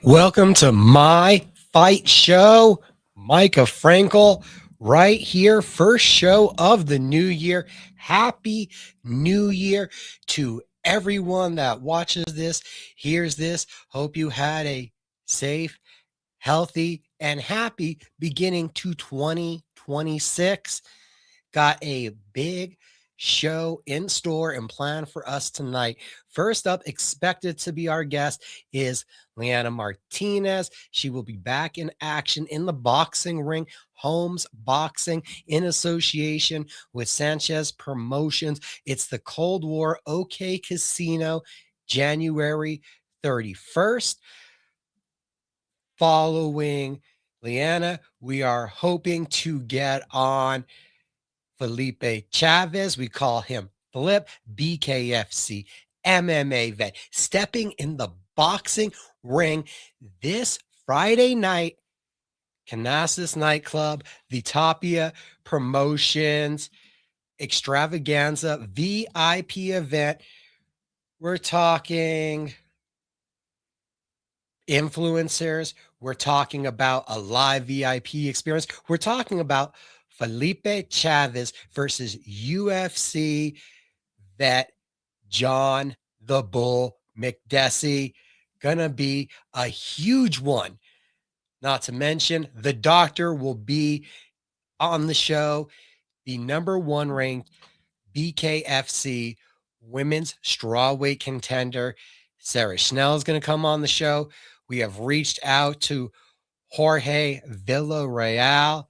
Welcome to my fight show. Micah Frankel right here. First show of the new year. Happy New Year to everyone that watches this, hears this. Hope you had a safe, healthy, and happy beginning to 2026. Got a big show in store and planned for us tonight. First up, expected to be our guest is Leanna Martinez. She will be back in action in the boxing ring, Holmes Boxing, in association with Sanchez Promotions. It's the Cold War OK Casino, January 31st. Following Leanna, we are hoping to get on Felipe Chavez. We call him Flip, BKFC MMA vet, stepping in the boxing ring this Friday night, Canasas nightclub, the Tapia Promotions extravaganza VIP event. We're talking influencers. We're talking about a live VIP experience. We're talking about Felipe Chavez versus UFC vet John the Bull McDessie. Gonna be a huge one. Not to mention, the doctor will be on the show. The #1 ranked BKFC women's strawweight contender, Sarah Schnell, is going to come on the show. We have reached out to Jorge Villarreal,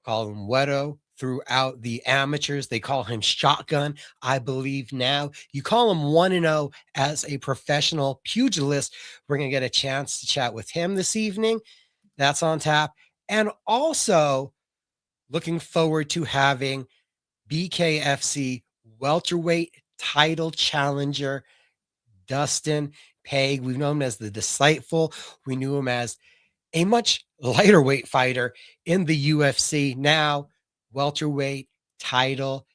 call him Wedo, throughout the amateurs. They call him Shotgun, I believe now. You call him 1-0 as a professional pugilist. We're going to get a chance to chat with him this evening. That's on tap. And also looking forward to having BKFC welterweight title challenger Dustin Pague. We've known him as the Disciple. We knew him as a much lighter weight fighter in the UFC. Now, welterweight title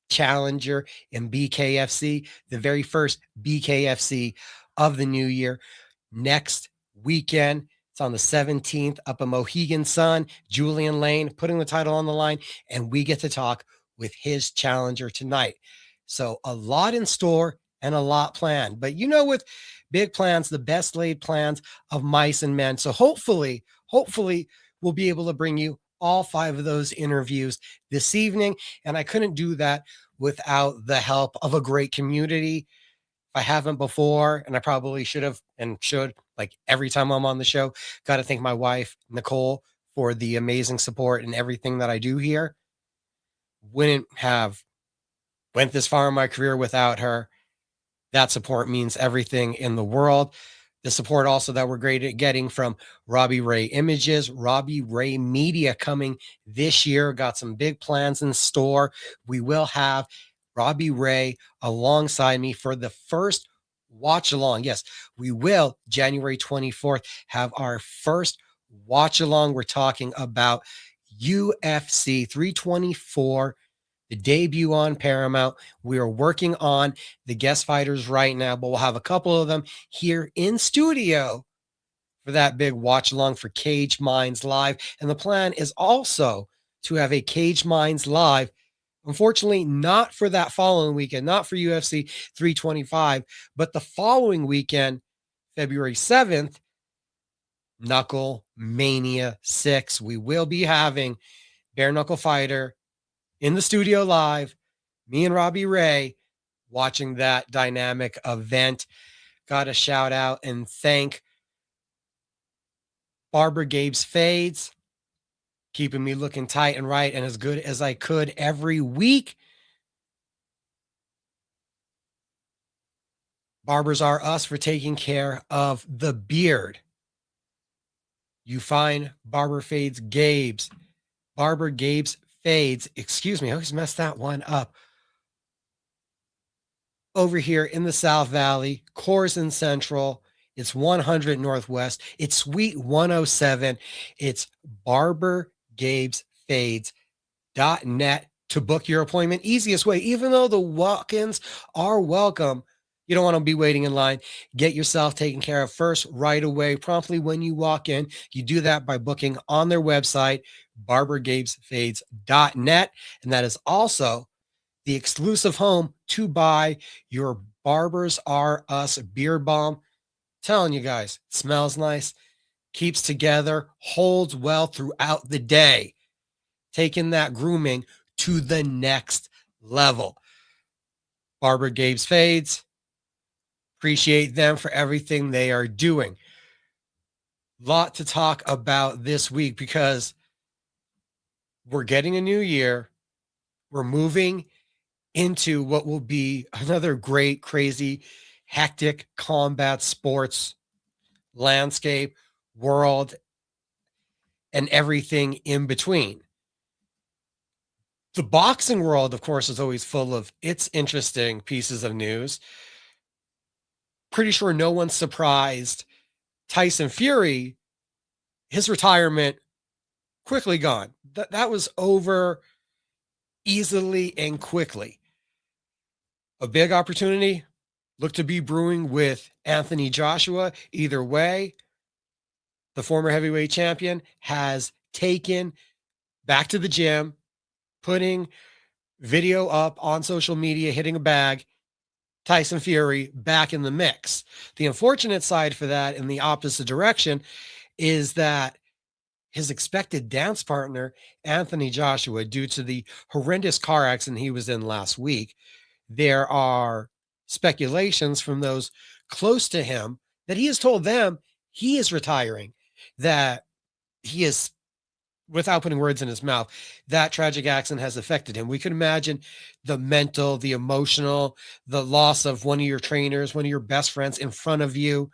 challenger in BKFC, the very first BKFC of the new year. Next weekend, it's on the 17th up at Mohegan Sun, Julian Lane, putting the title on the line, and we get to talk with his challenger tonight. So a lot in store and a lot planned. But you know, with big plans, the best laid plans of mice and men. So hopefully we'll be able to bring you all 5 of those interviews this evening. And I couldn't do that without the help of a great community. I haven't before, and I probably should have and should, like every time I'm on the show, got to thank my wife, Nicole, for the amazing support and everything that I do here. Wouldn't have went this far in my career without her. That support means everything in the world. The support also that we're great at getting from Robbie Ray Images, Robbie Ray Media coming this year. Got some big plans in store. We will have Robbie Ray alongside me for the first watch along. Yes, we will, January 24th, have our first watch along. We're talking about UFC 324, the debut on Paramount. We are working on the guest fighters right now, but we'll have a couple of them here in studio for that big watch along for Cage Minds Live. And the plan is also to have a Cage Minds Live, unfortunately, not for that following weekend, not for UFC 325, but the following weekend, February 7th, Knuckle Mania 6. We will be having Bare Knuckle Fighter in the studio live, me and Robbie Ray watching that dynamic event. Got to shout out and thank Barber Gabe's Fades, keeping me looking tight and right and as good as I could every week. Barbers Are Us for taking care of the beard. You find Barber Fades Gabe's, Barber Gabe's Fades, excuse me, I always messed that one up. Over here in the South Valley, Corson Central, it's 100 Northwest, it's Suite 107, it's barbergabesfades.net to book your appointment. Easiest way, even though the walk-ins are welcome, You don't want to be waiting in line. Get yourself taken care of first, right away, promptly when you walk in. You do that by booking on their website, barbergapesfades.net. And that is also the exclusive home to buy your Barbers R Us beard balm. Telling you guys, it smells nice, keeps together, holds well throughout the day, taking that grooming to the next level. Barber Gabe's Fades. Appreciate them for everything they are doing. Lot to talk about this week because we're getting a new year. We're moving into what will be another great, crazy, hectic combat sports landscape, world, and everything in between. The boxing world, of course, is always full of its interesting pieces of news. Pretty sure no one's surprised. Tyson Fury, his retirement quickly gone. That was over easily and quickly. A big opportunity looked to be brewing with Anthony Joshua. Either way, the former heavyweight champion has taken back to the gym, putting video up on social media, hitting a bag, Tyson Fury back in the mix. The unfortunate side for that in the opposite direction is that his expected dance partner, Anthony Joshua, due to the horrendous car accident he was in last week, there are speculations from those close to him that he has told them he is retiring, that he is, without putting words in his mouth, that tragic accident has affected him. We could imagine the mental, the emotional, the loss of one of your trainers, one of your best friends in front of you,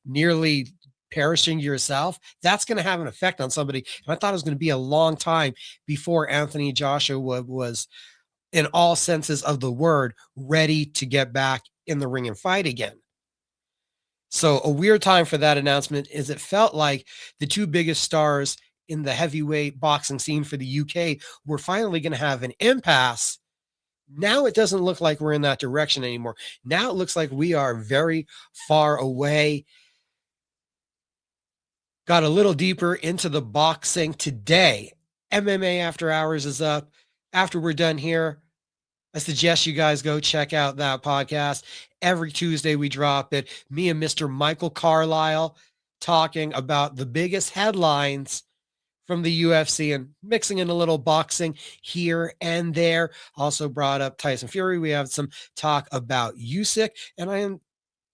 nearly perishing yourself. That's going to have an effect on somebody. And I thought it was going to be a long time before Anthony Joshua was, in all senses of the word, ready to get back in the ring and fight again. So a weird time for that announcement is it felt like the two biggest stars in the heavyweight boxing scene for the UK were finally going to have an impasse. Now it doesn't look like we're in that direction anymore. Now it looks like we are very far away. Got a little deeper into the boxing today. MMA After Hours is up. After we're done here, I suggest you guys go check out that podcast. Every Tuesday we drop it. Me and Mr. Michael Carlisle talking about the biggest headlines from the UFC and mixing in a little boxing here and there. Also brought up Tyson Fury. We have some talk about Usyk, and I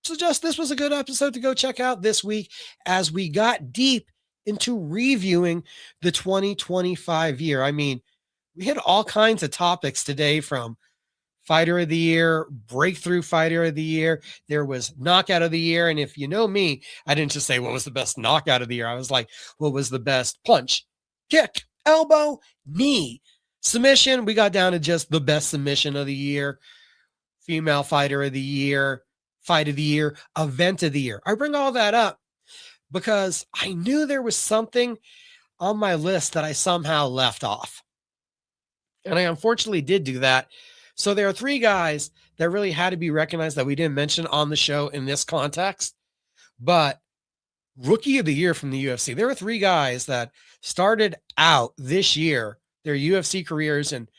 suggest this was a good episode to go check out this week as we got deep into reviewing the 2025 year. I mean, we hit all kinds of topics today, from Fighter of the Year, Breakthrough Fighter of the Year. There was Knockout of the Year. And if you know me, I didn't just say what was the best knockout of the year. I was like, what was the best punch, kick, elbow, knee, submission? We got down to just the best submission of the year, female fighter of the year, fight of the year, event of the year. I bring all that up because I knew there was something on my list that I somehow left off. And I unfortunately did do that. So there are three guys that really had to be recognized that we didn't mention on the show in this context, but Rookie of the Year from the UFC. There were three guys that started out this year, their UFC careers, and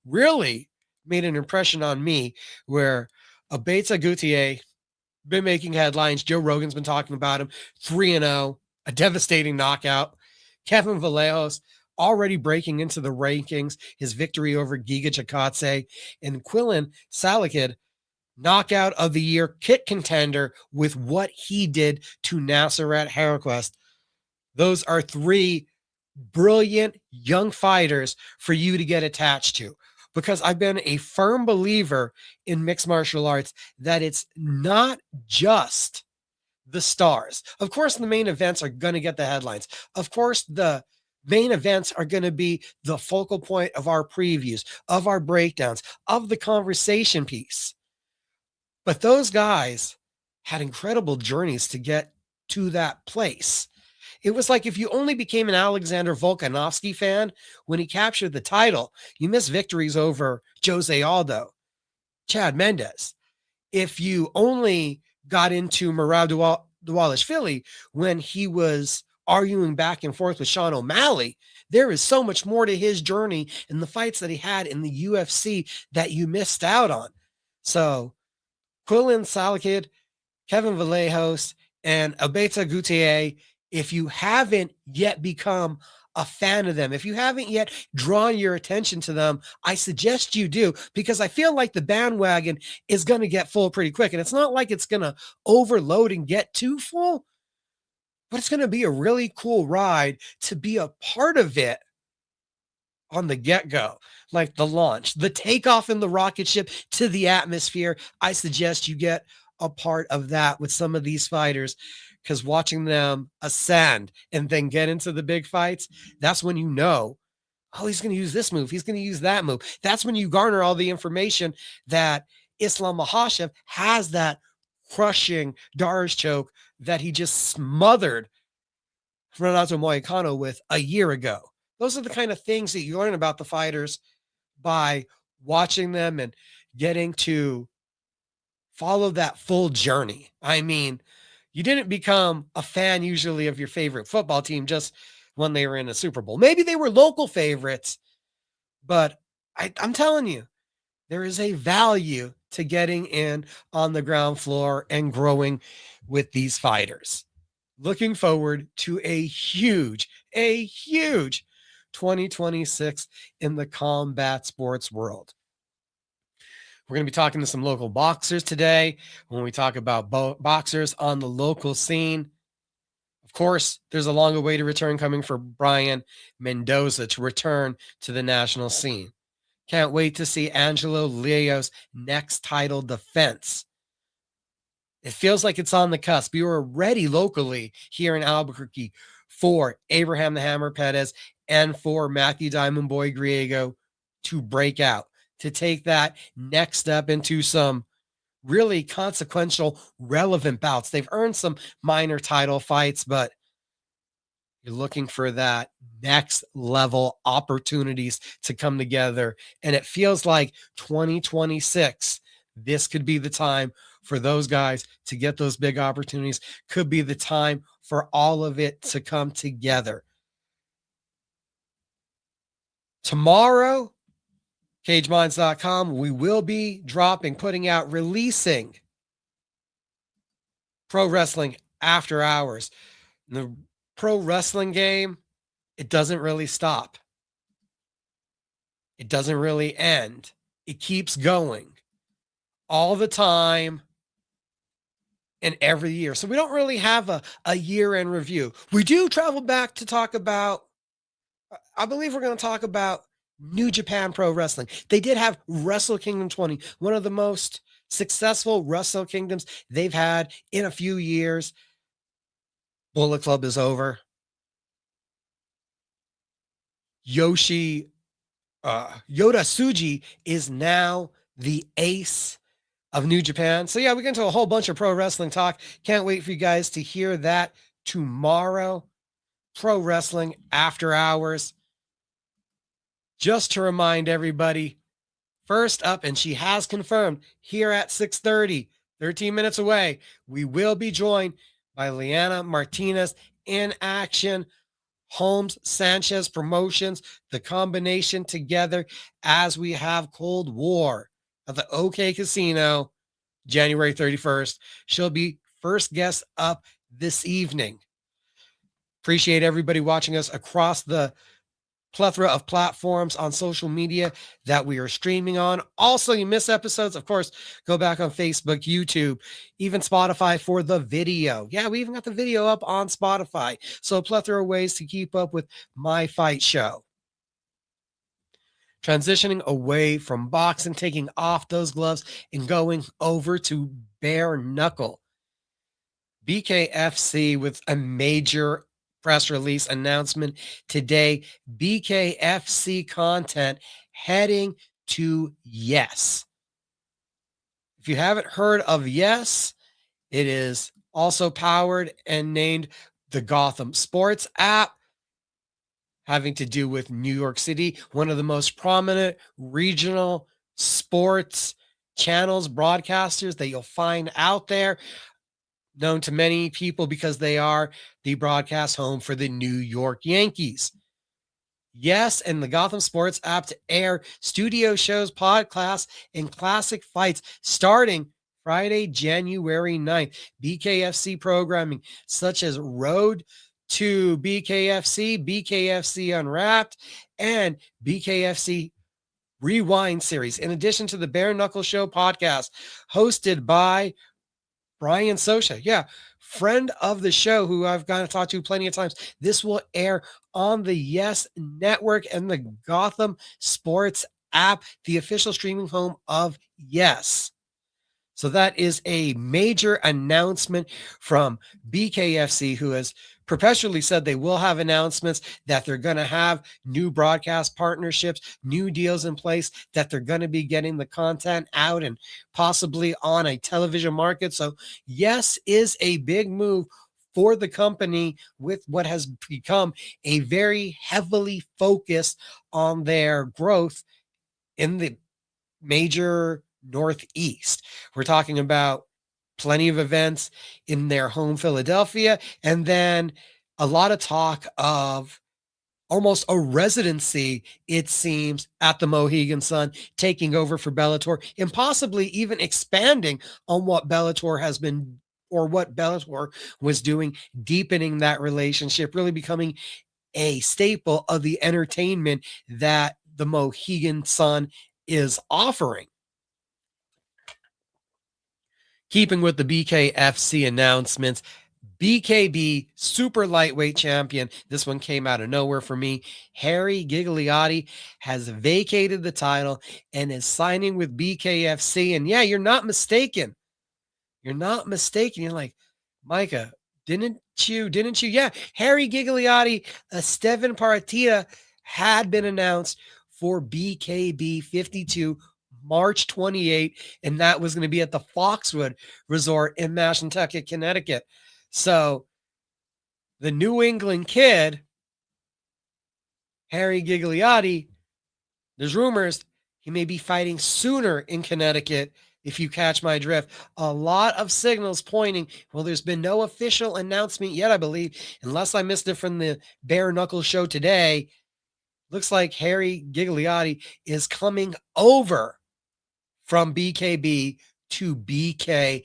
really made an impression on me, where Abeta Gutierrez been making headlines. Joe Rogan's been talking about him, 3-0, a devastating knockout. Kevin Vallejos already breaking into the rankings, his victory over Giga Chikadze, and Quillan Salakid, knockout of the year, kit contender with what he did to Nasrat Haraquest. Those are three brilliant young fighters for you to get attached to, because I've been a firm believer in mixed martial arts that it's not just the stars. Of course, the main events are going to get the headlines. Of course, the main events are going to be the focal point of our previews, of our breakdowns, of the conversation piece. But those guys had incredible journeys to get to that place. It was like if you only became an Alexander Volkanovski fan when he captured the title, you missed victories over Jose Aldo, Chad Mendes. if you only got into Merab Dvalishvili when he was arguing back and forth with Sean O'Malley, there is so much more to his journey and the fights that he had in the UFC that you missed out on. So Quillan Salakid, Kevin Vallejos, and Abeta Gutierrez, if you haven't yet become a fan of them, if you haven't yet drawn your attention to them, I suggest you do, because I feel like the bandwagon is going to get full pretty quick. And it's not like it's going to overload and get too full, but it's going to be a really cool ride to be a part of it on the get-go, like the launch, the takeoff in the rocket ship to the atmosphere. I suggest you get a part of that with some of these fighters, because watching them ascend and then get into the big fights, that's when you know, oh, he's going to use this move, he's going to use that move. That's when you garner all the information that Islam Makhachev has that crushing Darce choke that he just smothered Renato Moicano with a year ago. Those are the kind of things that you learn about the fighters by watching them and getting to follow that full journey. I mean, you didn't become a fan usually of your favorite football team just when they were in a Super Bowl. Maybe they were local favorites, but I'm telling you, there is a value to getting in on the ground floor and growing with these fighters. Looking forward to a huge 2026 in the combat sports world. We're going to be talking to some local boxers today when we talk about boxers on the local scene. Of course, there's a long-awaited return coming for Brian Mendoza to return to the national scene. Can't wait to see Angelo Leo's next title defense. It feels like it's on the cusp. We were ready locally here in Albuquerque for Abraham the Hammer Pettis and for Matthew Diamond Boy Griego to break out, to take that next step into some really consequential, relevant bouts. They've earned some minor title fights, but you're looking for that next level opportunities to come together. And it feels like 2026, this could be the time for those guys to get those big opportunities. Could be the time for all of it to come together. Tomorrow, cageminds.com, we will be releasing Pro Wrestling After Hours. The pro wrestling game, it doesn't really stop. It doesn't really end. It keeps going all the time and every year. So we don't really have a year-end review. We do travel back to talk about, I believe we're going to talk about New Japan Pro Wrestling. They did have Wrestle Kingdom 20, one of the most successful Wrestle Kingdoms they've had in a few years. Bullet Club is over. Yoda Tsuji is now the ace of New Japan. So yeah, we get into a whole bunch of pro wrestling talk. Can't wait for you guys to hear that tomorrow. Pro Wrestling After Hours. Just to remind everybody, first up, and she has confirmed here at 6:30, 13 minutes away, we will be joined by Leanna Martinez in action. Holmes Sanchez Promotions, the combination together as we have Cold War at the OK Casino, January 31st. She'll be first guest up this evening. Appreciate everybody watching us across the plethora of platforms on social media that we are streaming on. Also, you miss episodes, of course, go back on Facebook, YouTube, even Spotify for the video. Yeah, we even got the video up on Spotify. So a plethora of ways to keep up with my fight show. Transitioning away from boxing, taking off those gloves and going over to bare knuckle. BKFC with a major press release announcement today. BKFC content heading to Yes. If you haven't heard of Yes, it is also powered and named the Gotham Sports app, having to do with New York City, one of the most prominent regional sports channels, broadcasters that you'll find out there, known to many people because they are the broadcast home for the New York Yankees. Yes, and the Gotham Sports app to air studio shows, podcasts, and classic fights starting Friday, January 9th. BKFC programming such as Road to BKFC, BKFC Unwrapped, and BKFC Rewind series, in addition to the Bare Knuckle Show podcast hosted by Brian Sosha. Yeah, friend of the show who I've gotten to talk to plenty of times. This will air on the Yes Network and the Gotham Sports app, the official streaming home of Yes. So that is a major announcement from BKFC, who has perpetually said they will have announcements, that they're going to have new broadcast partnerships, new deals in place, that they're going to be getting the content out and possibly on a television market. So yes, is a big move for the company with what has become a very heavily focused on their growth in the major Northeast. We're talking about plenty of events in their home Philadelphia, and then a lot of talk of almost a residency, it seems, at the Mohegan Sun, taking over for Bellator and possibly even expanding on what Bellator has been, or what Bellator was doing, deepening that relationship, really becoming a staple of the entertainment that the Mohegan Sun is offering. Keeping with the BKFC announcements, BKB super lightweight champion. This one came out of nowhere for me. Harry Gigliotti has vacated the title and is signing with BKFC. And yeah, you're not mistaken. You're not mistaken. You're like, Micah, didn't you? Yeah, Harry Gigliotti, Estevan Partida had been announced for BKB 52 March 28, and that was going to be at the Foxwood Resort in Mashantucket, Connecticut. So the New England kid, Harry Gigliotti, there's rumors he may be fighting sooner in Connecticut, if you catch my drift. A lot of signals pointing, well, there's been no official announcement yet, I believe, unless I missed it from the Bare Knuckle show today. Looks like Harry Gigliotti is coming over from BKB to BKFC.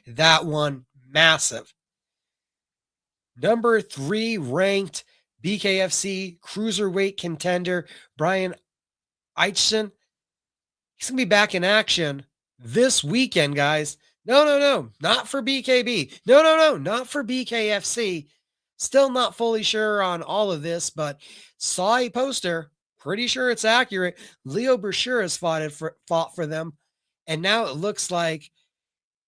That one massive. Number 3 ranked BKFC cruiserweight contender Brian Eichson. He's going to be back in action this weekend, guys. No, not for BKB. No, not for BKFC. Still not fully sure on all of this, but saw a poster. Pretty sure it's accurate. Leo Brashear has fought for them. And now it looks like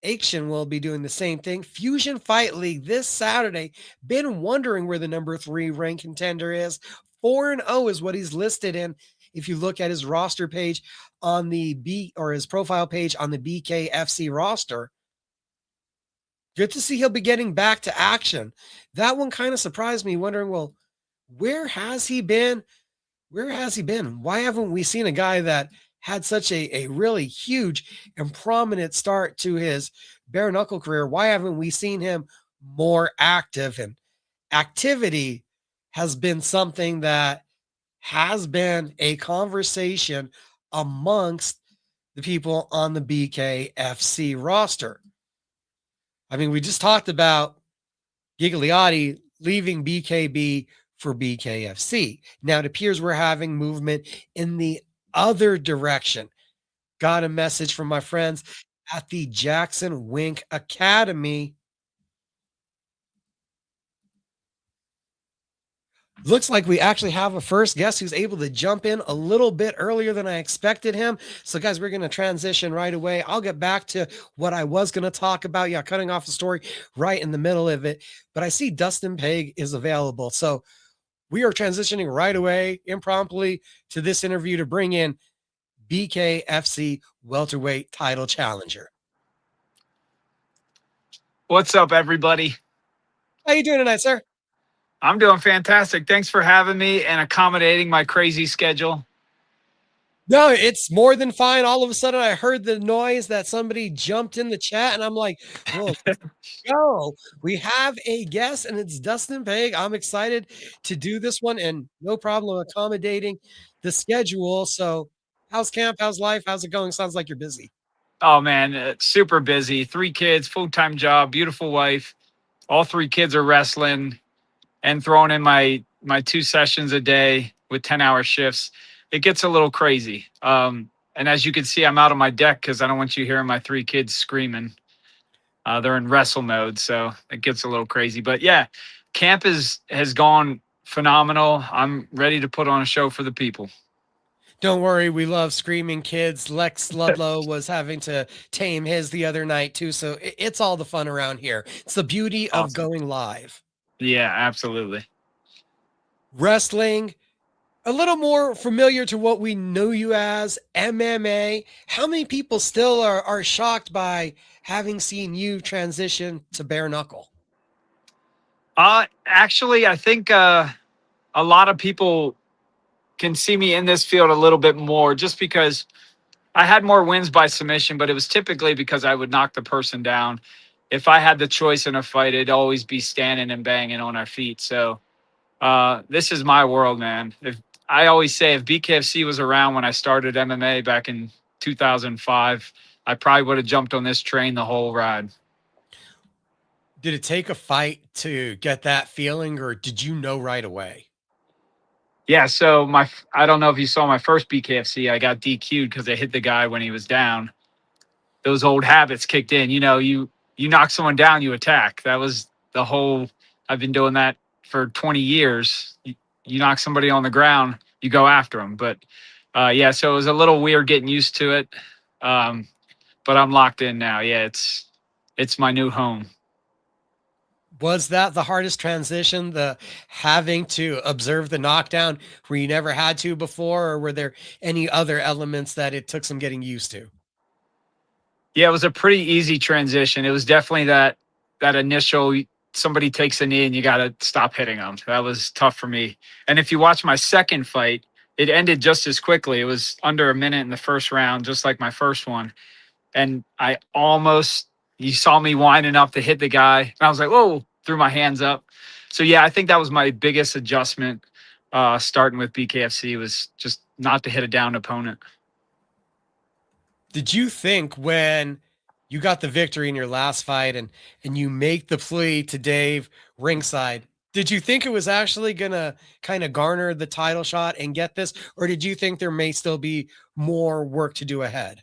Action will be doing the same thing. Fusion Fight League this Saturday. Been wondering where the number 3 ranked contender is. 4-0 is what he's listed in. If you look at his roster page on the his profile page on the BKFC roster. Good to see he'll be getting back to action. That one kind of surprised me, wondering, well, where has he been? Where has he been? Why haven't we seen a guy that had such a really huge and prominent start to his bare knuckle career? Why haven't we seen him more active? And activity has been something that has been a conversation amongst the people on the BKFC roster. I mean, we just talked about Gigliotti leaving BKB for BKFC. Now it appears we're having movement in the other direction. Got a message from my friends at the Jackson Wink Academy. Looks like we actually have a first guest who's able to jump in a little bit earlier than I expected him. So guys, we're going to transition right away. I'll get back to what I was going to talk about. Yeah, cutting off the story right in the middle of it. But I see Dustin Pague is available. So we are transitioning right away, impromptu, to this interview to bring in BKFC welterweight title challenger. What's up, everybody? How you doing tonight, sir? I'm doing fantastic. Thanks for having me and accommodating my crazy schedule. No, it's more than fine. All of a sudden, I heard the noise that somebody jumped in the chat, and I'm like, "Well, go. We have a guest, and it's Dustin Pague. I'm excited to do this one, and no problem accommodating the schedule. So, how's camp? How's life? How's it going? Sounds like you're busy. Oh man, super busy. 3 kids, full-time job, beautiful wife. All 3 kids are wrestling and throwing in my 2 sessions a day with 10-hour shifts. It gets a little crazy. And as you can see, I'm out on my deck because I don't want you hearing my 3 kids screaming. They're in wrestle mode, so it gets a little crazy. But yeah, camp has gone phenomenal. I'm ready to put on a show for the people. Don't worry, we love screaming kids. Lex Ludlow was having to tame his the other night too, so it's all the fun around here. It's the beauty of Awesome. going live. Yeah, absolutely. Wrestling, a little more familiar to what we know you as, MMA. How many people still are shocked by having seen you transition to bare knuckle? Actually, I think a lot of people can see me in this field a little bit more just because I had more wins by submission, but it was typically because I would knock the person down. If I had the choice in a fight, it'd always be standing and banging on our feet. So this is my world, man. If I always say if BKFC was around when I started MMA back in 2005, I probably would have jumped on this train the whole ride. Did it take a fight to get that feeling, or did you know right away? Yeah, so I don't know if you saw my first BKFC. I got DQ'd because I hit the guy when he was down. Those old habits kicked in. You knock someone down, you attack. That was the whole. I've been doing that for 20 years. You knock somebody on the ground, you go after them. But yeah, so it was a little weird getting used to it. But I'm locked in now. Yeah, it's my new home. Was that the hardest transition, the having to observe the knockdown where you never had to before, or were there any other elements that it took some getting used to? Yeah, it was a pretty easy transition. It was definitely that initial somebody takes a knee and you got to stop hitting them. That was tough for me. And if you watch my second fight, it ended just as quickly. It was under a minute in the first round, just like my first one. And you saw me winding up to hit the guy. And I was like, whoa, threw my hands up. So yeah, I think that was my biggest adjustment starting with BKFC was just not to hit a downed opponent. Did you think when you got the victory in your last fight and you make the plea to Dave ringside, did you think it was actually gonna kind of garner the title shot and get this, or did you think there may still be more work to do ahead?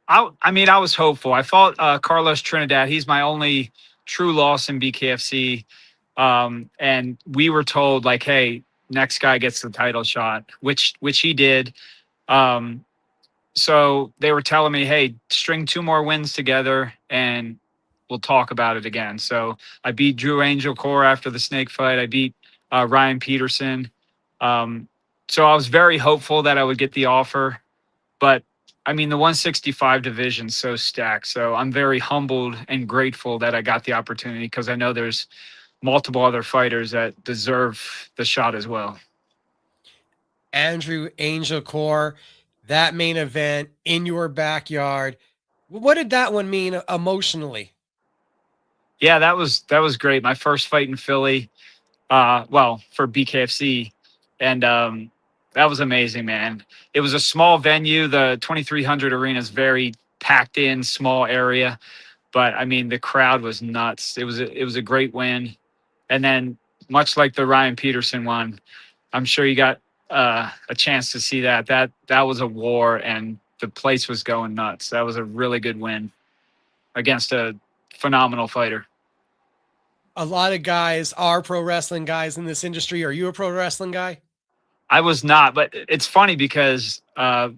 I mean, I was hopeful. I fought Carlos Trinidad. He's my only true loss in BKFC. And we were told like, hey, next guy gets the title shot, which he did. Um, so they were telling me, hey, string 2 more wins together and we'll talk about it again. So I beat Drew Angel Core after the snake fight. I beat Ryan Peterson. Um, so I was very hopeful that I would get the offer, but I mean, the 165 division's so stacked. So I'm very humbled and grateful that I got the opportunity because I know there's multiple other fighters that deserve the shot as well. Andrew Angel Core, that main event in your backyard. What did that one mean emotionally? Yeah, that was great. My first fight in Philly, well, for BKFC. And that was amazing, man. It was a small venue. The 2300 arena is very packed in, small area. But I mean, the crowd was nuts. It was a great win. And then, much like the Ryan Peterson one, I'm sure you got a chance to see that. That was a war, and the place was going nuts. That was a really good win against a phenomenal fighter. A lot of guys are pro wrestling guys in this industry. Are you a pro wrestling guy? I was not, but it's funny because one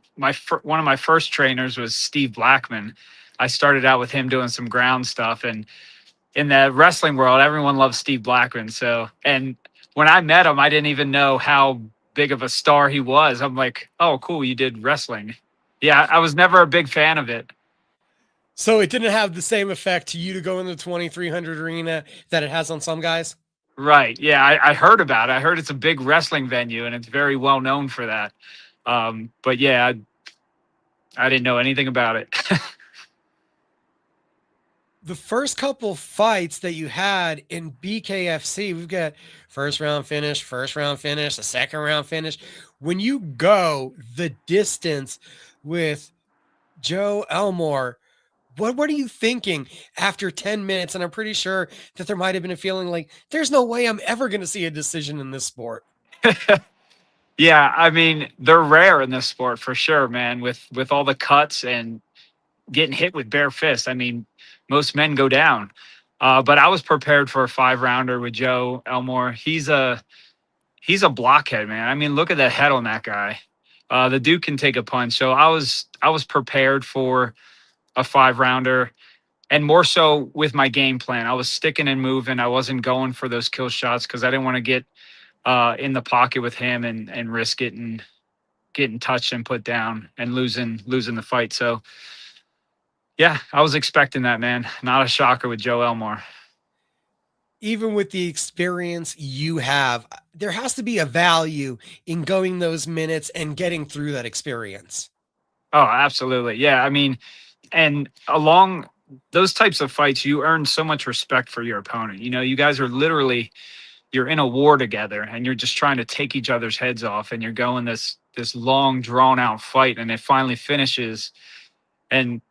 of my first trainers was Steve Blackman. I started out with him doing some ground stuff, and in the wrestling world, everyone loves Steve Blackman. So, and when I met him, I didn't even know how big of a star he was. I'm like, oh, cool, you did wrestling. Yeah, I was never a big fan of it. So it didn't have the same effect to you to go in the 2300 arena that it has on some guys? Right. Yeah, I heard about it. I heard it's a big wrestling venue and it's very well known for that. But yeah, I didn't know anything about it. The first couple fights that you had in BKFC, we've got first round finish, a second round finish. When you go the distance with Joe Elmore, what are you thinking after 10 minutes? And I'm pretty sure that there might have been a feeling like there's no way I'm ever going to see a decision in this sport. Yeah, I mean, they're rare in this sport for sure, man, with all the cuts and getting hit with bare fists. I mean, most men go down. But I was prepared for a 5-rounder with Joe Elmore. He's a blockhead, man. I mean, look at the head on that guy. The dude can take a punch. So I was prepared for a 5-rounder, and more so with my game plan. I was sticking and moving. I wasn't going for those kill shots because I didn't want to get in the pocket with him and risk getting touched and put down and losing the fight. So yeah, I was expecting that, man. Not a shocker with Joe Elmore. Even with the experience you have, there has to be a value in going those minutes and getting through that experience. Oh, absolutely. Yeah. I mean, and along those types of fights, you earn so much respect for your opponent. You know, you guys are literally you're in a war together and you're just trying to take each other's heads off and you're going this long drawn out fight and it finally finishes and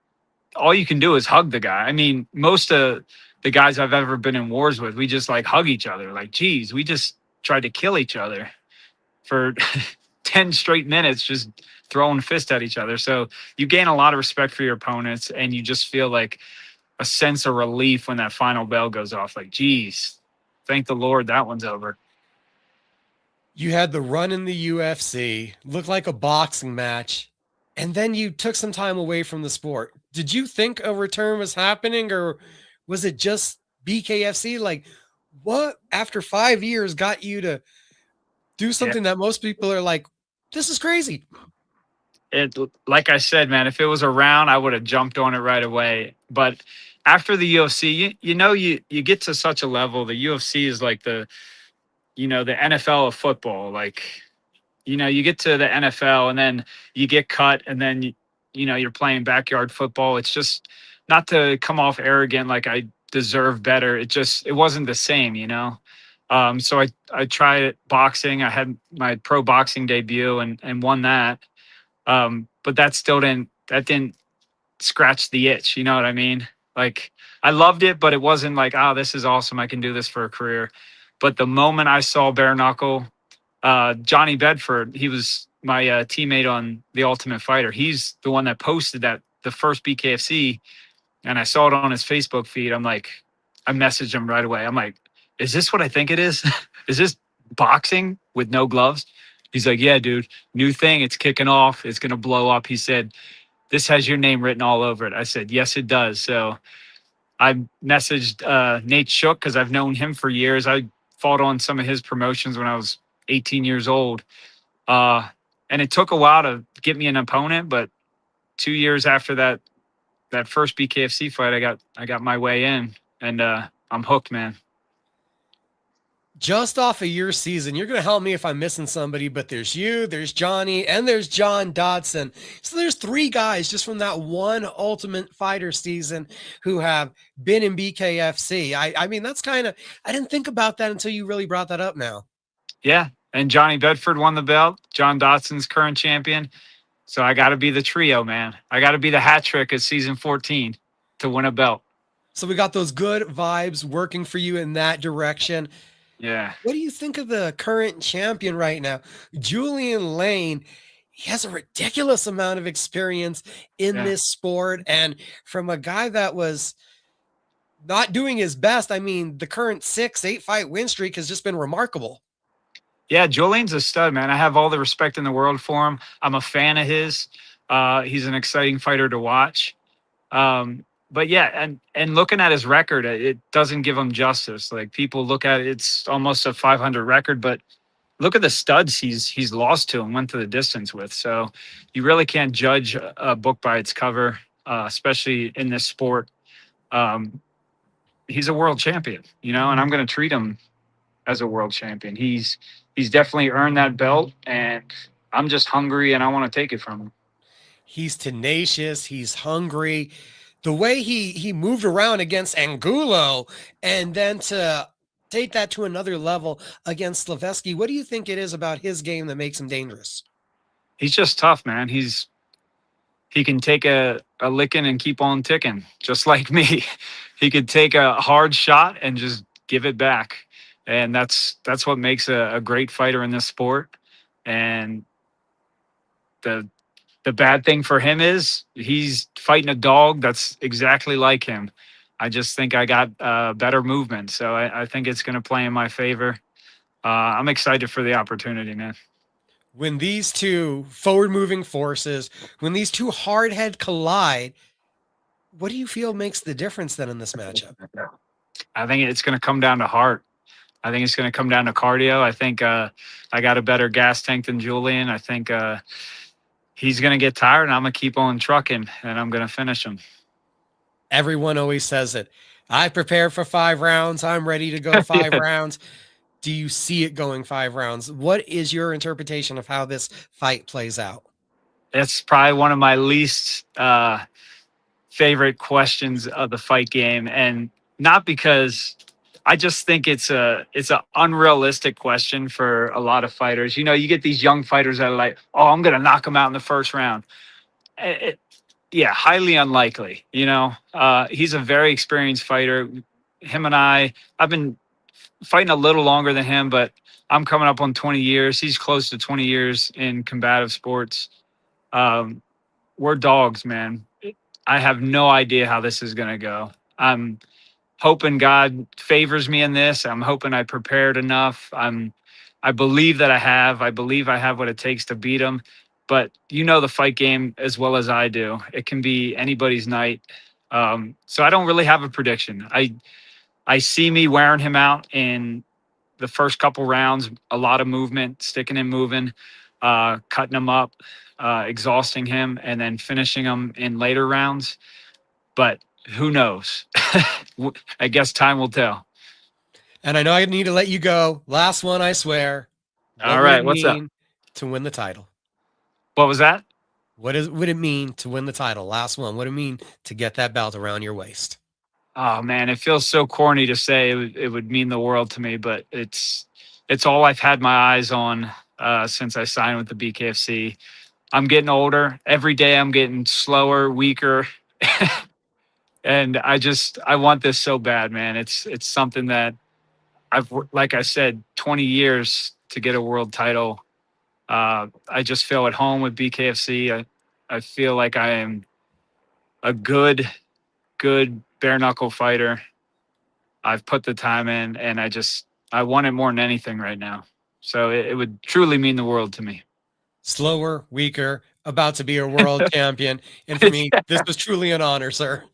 all you can do is hug the guy. I mean, most of the guys I've ever been in wars with, we just like hug each other. Like, geez, we just tried to kill each other for 10 straight minutes, just throwing fists at each other. So you gain a lot of respect for your opponents and you just feel like a sense of relief when that final bell goes off. Like, geez, thank the Lord that one's over. You had the run in the UFC, looked like a boxing match, and then you took some time away from the sport. Did you think a return was happening, or was it just BKFC? Like, what after 5 years got you to do Yeah. something that most people are like, this is crazy? It, like I said, man, if it was around, I would have jumped on it right away. But after the UFC, you get to such a level. The UFC is like the NFL of football. Like, you get to the NFL and then you get cut and then you're playing backyard football. It's just not to come off arrogant like I deserve better. It wasn't the same. So I tried boxing. I had my pro boxing debut and won that. But that didn't scratch the itch. You know what I mean? Like I loved it, but it wasn't like, oh, this is awesome. I can do this for a career. But the moment I saw bare knuckle, Johnny Bedford, he was my teammate on The Ultimate Fighter. He's the one that posted that the first BKFC, and I saw it on his Facebook feed. I messaged him right away. I'm like, is this what I think it is? Is this boxing with no gloves? He's like, yeah, dude, new thing. It's kicking off. It's going to blow up. He said, this has your name written all over it. I said, yes, it does. So I messaged Nate Shook because I've known him for years. I fought on some of his promotions when I was 18 years old. And it took a while to get me an opponent, but 2 years after that first BKFC fight, I got my way in, and I'm hooked, man. Just off of your season, you're going to help me if I'm missing somebody, but there's you, there's Johnny, and there's John Dodson. So there's 3 guys just from that one Ultimate Fighter season who have been in BKFC. I mean, that's kind of, I didn't think about that until you really brought that up now. Yeah, and Johnny Bedford won the belt. John Dodson's current champion. So I got to be the trio, man. I got to be the hat trick of season 14 to win a belt. So we got those good vibes working for you in that direction. Yeah. What do you think of the current champion right now? Julian Lane, he has a ridiculous amount of experience in this sport. And from a guy that was not doing his best, I mean, the current 6-8 fight win streak has just been remarkable. Yeah, Julian's a stud, man. I have all the respect in the world for him. I'm a fan of his. He's an exciting fighter to watch. But yeah, and looking at his record, it doesn't give him justice. Like people look at it, it's almost a 500 record, but look at the studs he's lost to and went to the distance with. So you really can't judge a book by its cover, especially in this sport. He's a world champion, and I'm going to treat him as a world champion. He's definitely earned that belt, and I'm just hungry and I want to take it from him. He's tenacious. He's hungry. The way he moved around against Angulo and then to take that to another level against Slavetsky, what do you think it is about his game that makes him dangerous? He's just tough, man. He can take a licking and keep on ticking, just like me. He could take a hard shot and just give it back. And that's what makes a great fighter in this sport. And the the bad thing for him is he's fighting a dog that's exactly like him. I just think I got better movement. So I think it's going to play in my favor. I'm excited for the opportunity, man. When these two forward moving forces, when these two hard head collide, what do you feel makes the difference then in this matchup? I think it's going to come down to heart. I think it's going to come down to cardio. I think I got a better gas tank than Julian. I think he's going to get tired, and I'm going to keep on trucking, and I'm going to finish him. Everyone always says it. I prepared for 5 rounds. I'm ready to go 5 Yeah. rounds. Do you see it going 5 rounds? What is your interpretation of how this fight plays out? It's probably one of my least favorite questions of the fight game, and not because I just think it's an unrealistic question for a lot of fighters. You know, you get these young fighters that are like, "Oh, I'm going to knock him out in the first round." It, yeah, highly unlikely. You know, he's a very experienced fighter. Him and I've been fighting a little longer than him, but I'm coming up on 20 years. He's close to 20 years in combative sports. Um, we're dogs, man. I have no idea how this is going to go. I'm hoping God favors me in this. I'm hoping I prepared enough. I believe that I have. I believe I have what it takes to beat him. But you know the fight game as well as I do. It can be anybody's night. So I don't really have a prediction. I see me wearing him out in the first couple rounds. A lot of movement, sticking and moving, cutting him up, exhausting him, and then finishing him in later rounds. But who knows? I guess time will tell. And I know I need to let you go. Last one, I swear. What All would it right, what's up? mean to win the title? What was that? Would it mean to win the title? Last one. What would it mean to get that belt around your waist? Oh man, it feels so corny to say it would mean the world to me, but it's all I've had my eyes on since I signed with the BKFC. I'm getting older. Every day I'm getting slower, weaker. And I want this so bad, man. It's something that like I said, 20 years to get a world title. I just feel at home with BKFC. I feel like I am a good bare knuckle fighter. I've put the time in, and I want it more than anything right now. So it would truly mean the world to me. Slower, weaker, about to be a world champion. And for me, this was truly an honor, sir.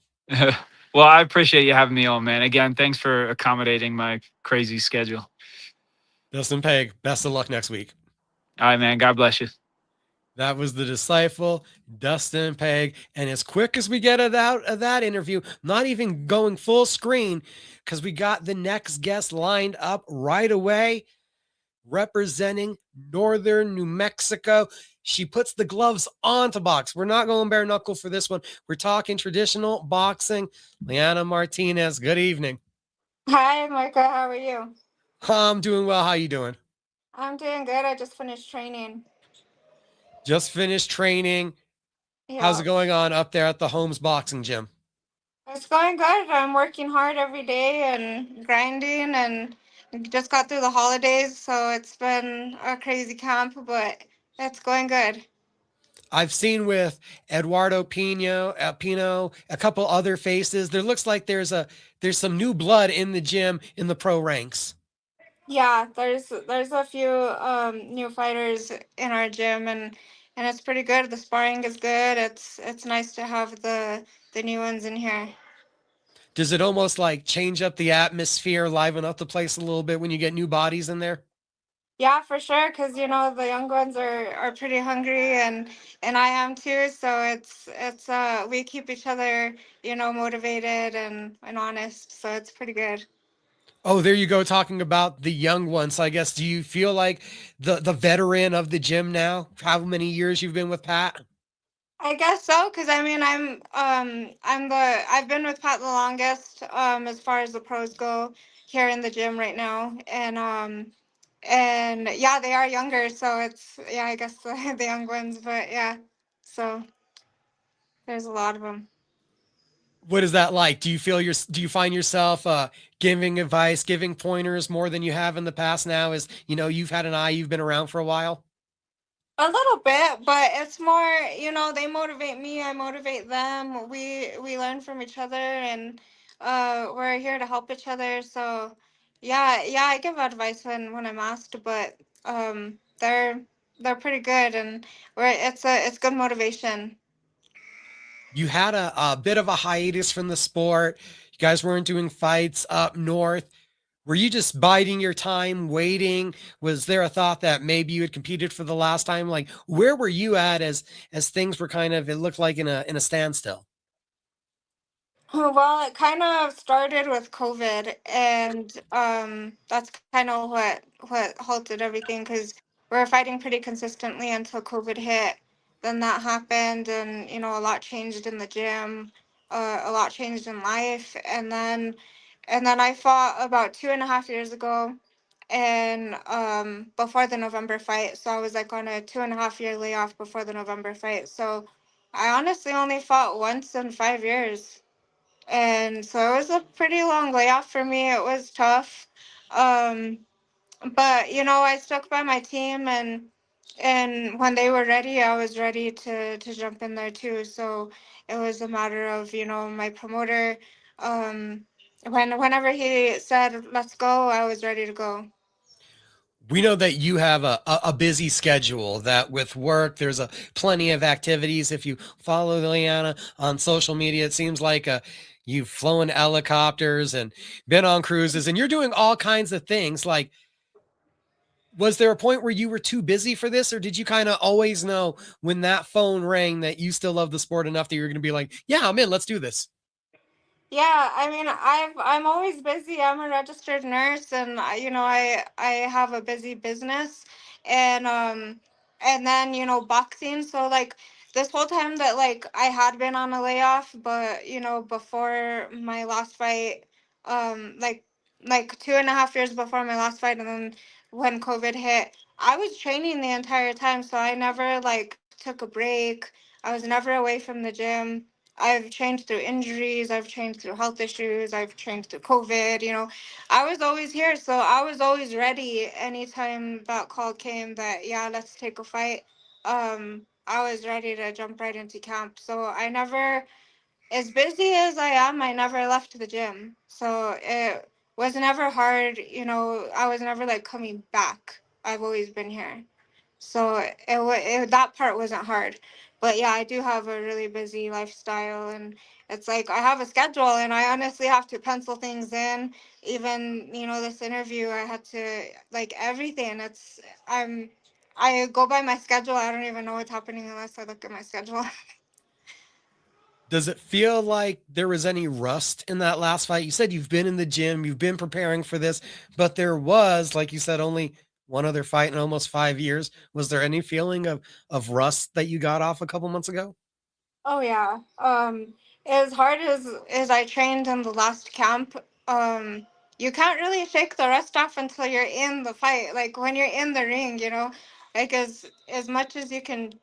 Well, I appreciate you having me on, man. Again, thanks for accommodating my crazy schedule. Dustin Pague, best of luck next week. All right, man. God bless you. That was the disciple, Dustin Pague. And as quick as we get it out of that interview, not even going full screen, because we got the next guest lined up right away, representing Northern New Mexico. She puts the gloves on to box. We're not going bare knuckle for this one. We're talking traditional boxing. Leanna Martinez, good evening. Hi, Marco. How are you? I'm doing well. How you doing? I'm doing good. I just finished training. Just finished training. How's Yeah, it going on up there at the Holmes Boxing Gym? it's going good. I'm working hard every day and grinding, and just got through the holidays, so it's been a crazy camp, but it's going good. I've seen with Eduardo Pino, a couple other faces. There looks like there's some new blood in the gym in the pro ranks. Yeah, there's a few new fighters in our gym, and it's pretty good. The sparring is good. It's nice to have the new ones in here. Does it almost like change up the atmosphere, liven up the place a little bit when you get new bodies in there? Yeah, for sure, because the young ones are pretty hungry, and I am too. So it's we keep each other motivated and honest. So it's pretty good. Oh, there you go, talking about the young ones. So I guess, do you feel like the veteran of the gym now? How many years you've been with Pat? I guess so, because I mean, I've been with Pat the longest, as far as the pros go here in the gym right now, and yeah, they are younger, so it's, yeah, I guess the young ones, but yeah, so there's a lot of them. What is that like? Do you find yourself giving advice, giving pointers more than you have in the past now, as you know, you've had an eye, you've been around for a while? A little bit, but it's more, they motivate me, I motivate them. We learn from each other, and we're here to help each other. So yeah, yeah, I give advice when I'm asked, but they're pretty good, and it's good motivation. You had a bit of a hiatus from the sport. You guys weren't doing fights up north. Were you just biding your time, waiting? Was there a thought that maybe you had competed for the last time? Like, where were you at as things were kind of, it looked like, in a standstill? Well, it kind of started with COVID, and that's kind of what halted everything, because we were fighting pretty consistently until COVID hit. Then that happened, and a lot changed in the gym, a lot changed in life, and then I fought about 2.5 years ago, and before the November fight. So I was like on a 2.5 year layoff before the November fight. So I honestly only fought once in 5 years, and so it was a pretty long layoff for me. It was tough, um, but I stuck by my team, and when they were ready, I was ready to jump in there too. So it was a matter of my promoter. Um, whenever he said let's go, I was ready to go. We know that you have a busy schedule, that with work, there's a plenty of activities. If you follow Leanna on social media, it seems like you've flown helicopters and been on cruises, and you're doing all kinds of things. Like, was there a point where you were too busy for this, or did you kind of always know when that phone rang that you still love the sport enough that you're going to be like, yeah, I'm in, let's do this? Yeah, I mean, I'm always busy. I'm a registered nurse, and I have a busy business, and and then boxing. So like this whole time that like I had been on a layoff, but before my last fight, like 2.5 years before my last fight, and then when COVID hit, I was training the entire time. So I never like took a break. I was never away from the gym. I've trained through injuries, I've trained through health issues, I've trained through COVID. I was always here, so I was always ready anytime that call came that, yeah, let's take a fight. I was ready to jump right into camp. So I never, as busy as I am, I never left the gym. So it was never hard, I was never like coming back. I've always been here. So that part wasn't hard. But yeah, I do have a really busy lifestyle, and it's like I have a schedule, and I honestly have to pencil things in. Even, this interview, I had to, like, everything. I go by my schedule. I don't even know what's happening unless I look at my schedule. Does it feel like there was any rust in that last fight? You said you've been in the gym, you've been preparing for this, but there was, like you said, only one other fight in almost 5 years. Was there any feeling of rust that you got off a couple months ago? Oh yeah. As hard as I trained in the last camp, you can't really shake the rust off until you're in the fight. Like when you're in the ring, like as much as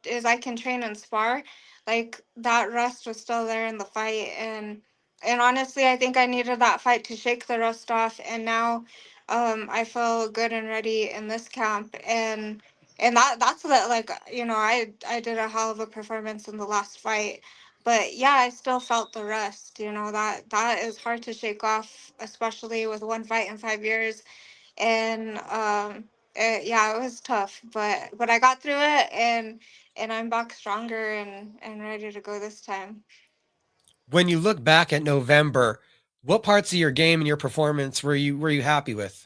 as I can train and spar, like that rust was still there in the fight, and honestly, I think I needed that fight to shake the rust off, and now, I feel good and ready in this camp, and that's the, like, I did a hell of a performance in the last fight, but yeah, I still felt the rest. That is hard to shake off, especially with one fight in 5 years. And yeah, it was tough, but I got through it, and I'm back stronger and ready to go this time. When you look back at November, what parts of your game and your performance were you happy with?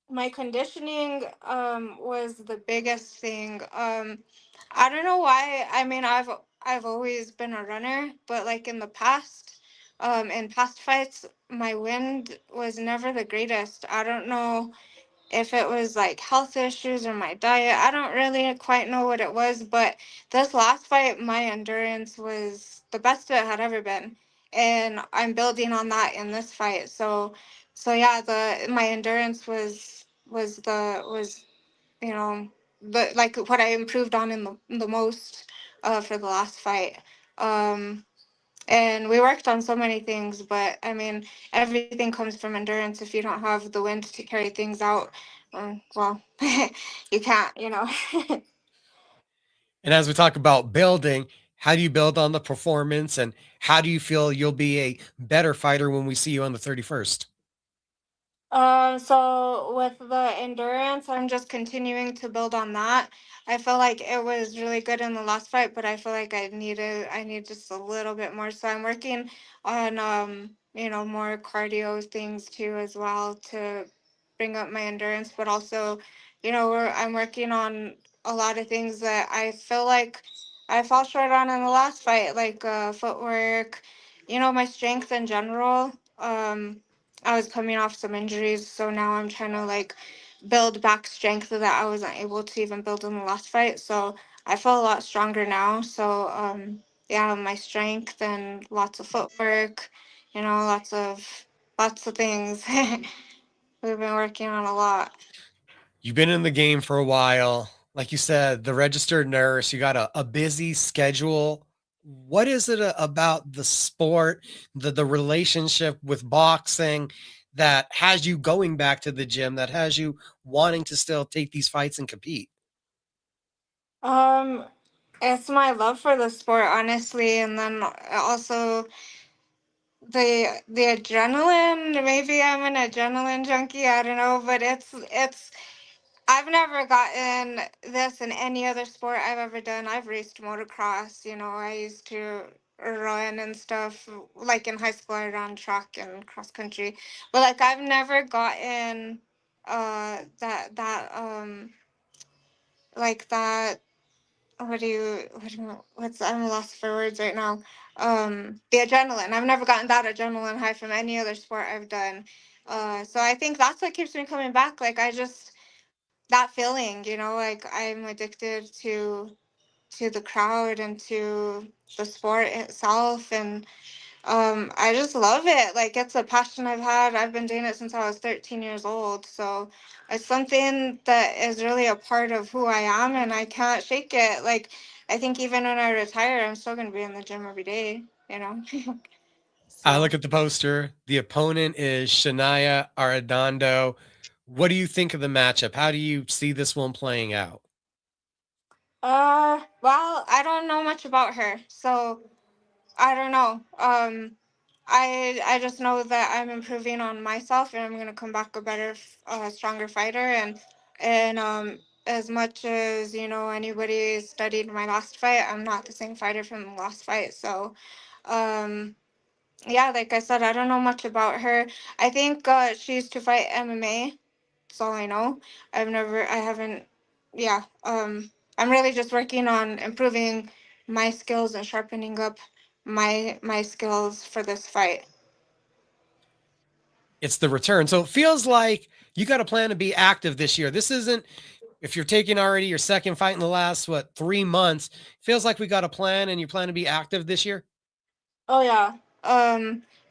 My conditioning was the biggest thing. I don't know why. I mean, I've always been a runner, but like in the past, In past fights, my wind was never the greatest. I don't know if it was like health issues or my diet. I don't really quite know what it was, but this last fight, my endurance was the best it had ever been, and I'm building on that in this fight. So yeah, the my endurance was you know the like what I improved on in the most for the last fight. Um, and we worked on so many things, but I mean, everything comes from endurance. If you don't have the wind to carry things out, well, you can't, you know. And as we talk about building, how do you build on the performance and how do you feel you'll be a better fighter when we see you on the 31st? So with the endurance, I'm just continuing to build on that. I feel like it was really good in the last fight, but I feel like I need just a little bit more. So I'm working on more cardio things too as well to bring up my endurance, but also, I'm working on a lot of things that I feel like I fall short on in the last fight, like footwork, my strength in general. I was coming off some injuries, so now I'm trying to like build back strength that I wasn't able to even build in the last fight. So I feel a lot stronger now. So yeah, my strength and lots of footwork, lots of things. We've been working on a lot. You've been in the game for a while. Like you said, the registered nurse, you got a busy schedule. What is it about the sport, the relationship with boxing that has you going back to the gym, that has you wanting to still take these fights and compete? Um, it's my love for the sport, honestly, and then also the adrenaline. Maybe I'm an adrenaline junkie. I don't know, but it's I've never gotten this in any other sport I've ever done. I've raced motocross, I used to run and stuff. Like in high school, I ran track and cross country. But like I've never gotten that what's I'm lost for words right now. The adrenaline. I've never gotten that adrenaline high from any other sport I've done. So I think that's what keeps me coming back. Like I just that feeling, like I'm addicted to the crowd and to the sport itself, and I just love it. Like it's a passion I've had. I've been doing it since I was 13 years old. So it's something that is really a part of who I am, and I can't shake it. Like I think even when I retire, I'm still gonna be in the gym every day, I So look at the poster. The opponent is Shania Arredondo. What do you think of the matchup? How do you see this one playing out? well, I don't know much about her, so I don't know. I just know that I'm improving on myself, and I'm gonna come back a better, stronger fighter. And as much as anybody studied my last fight, I'm not the same fighter from the last fight. So, um, yeah, like I said, I don't know much about her. I think she used to fight MMA. That's all I know. I haven't, yeah. I'm really just working on improving my skills and sharpening up my skills for this fight. It's the return. So it feels like you got a plan to be active this year. This isn't, if you're taking already your second fight in the last, 3 months, feels like we got a plan and you plan to be active this year. Oh yeah.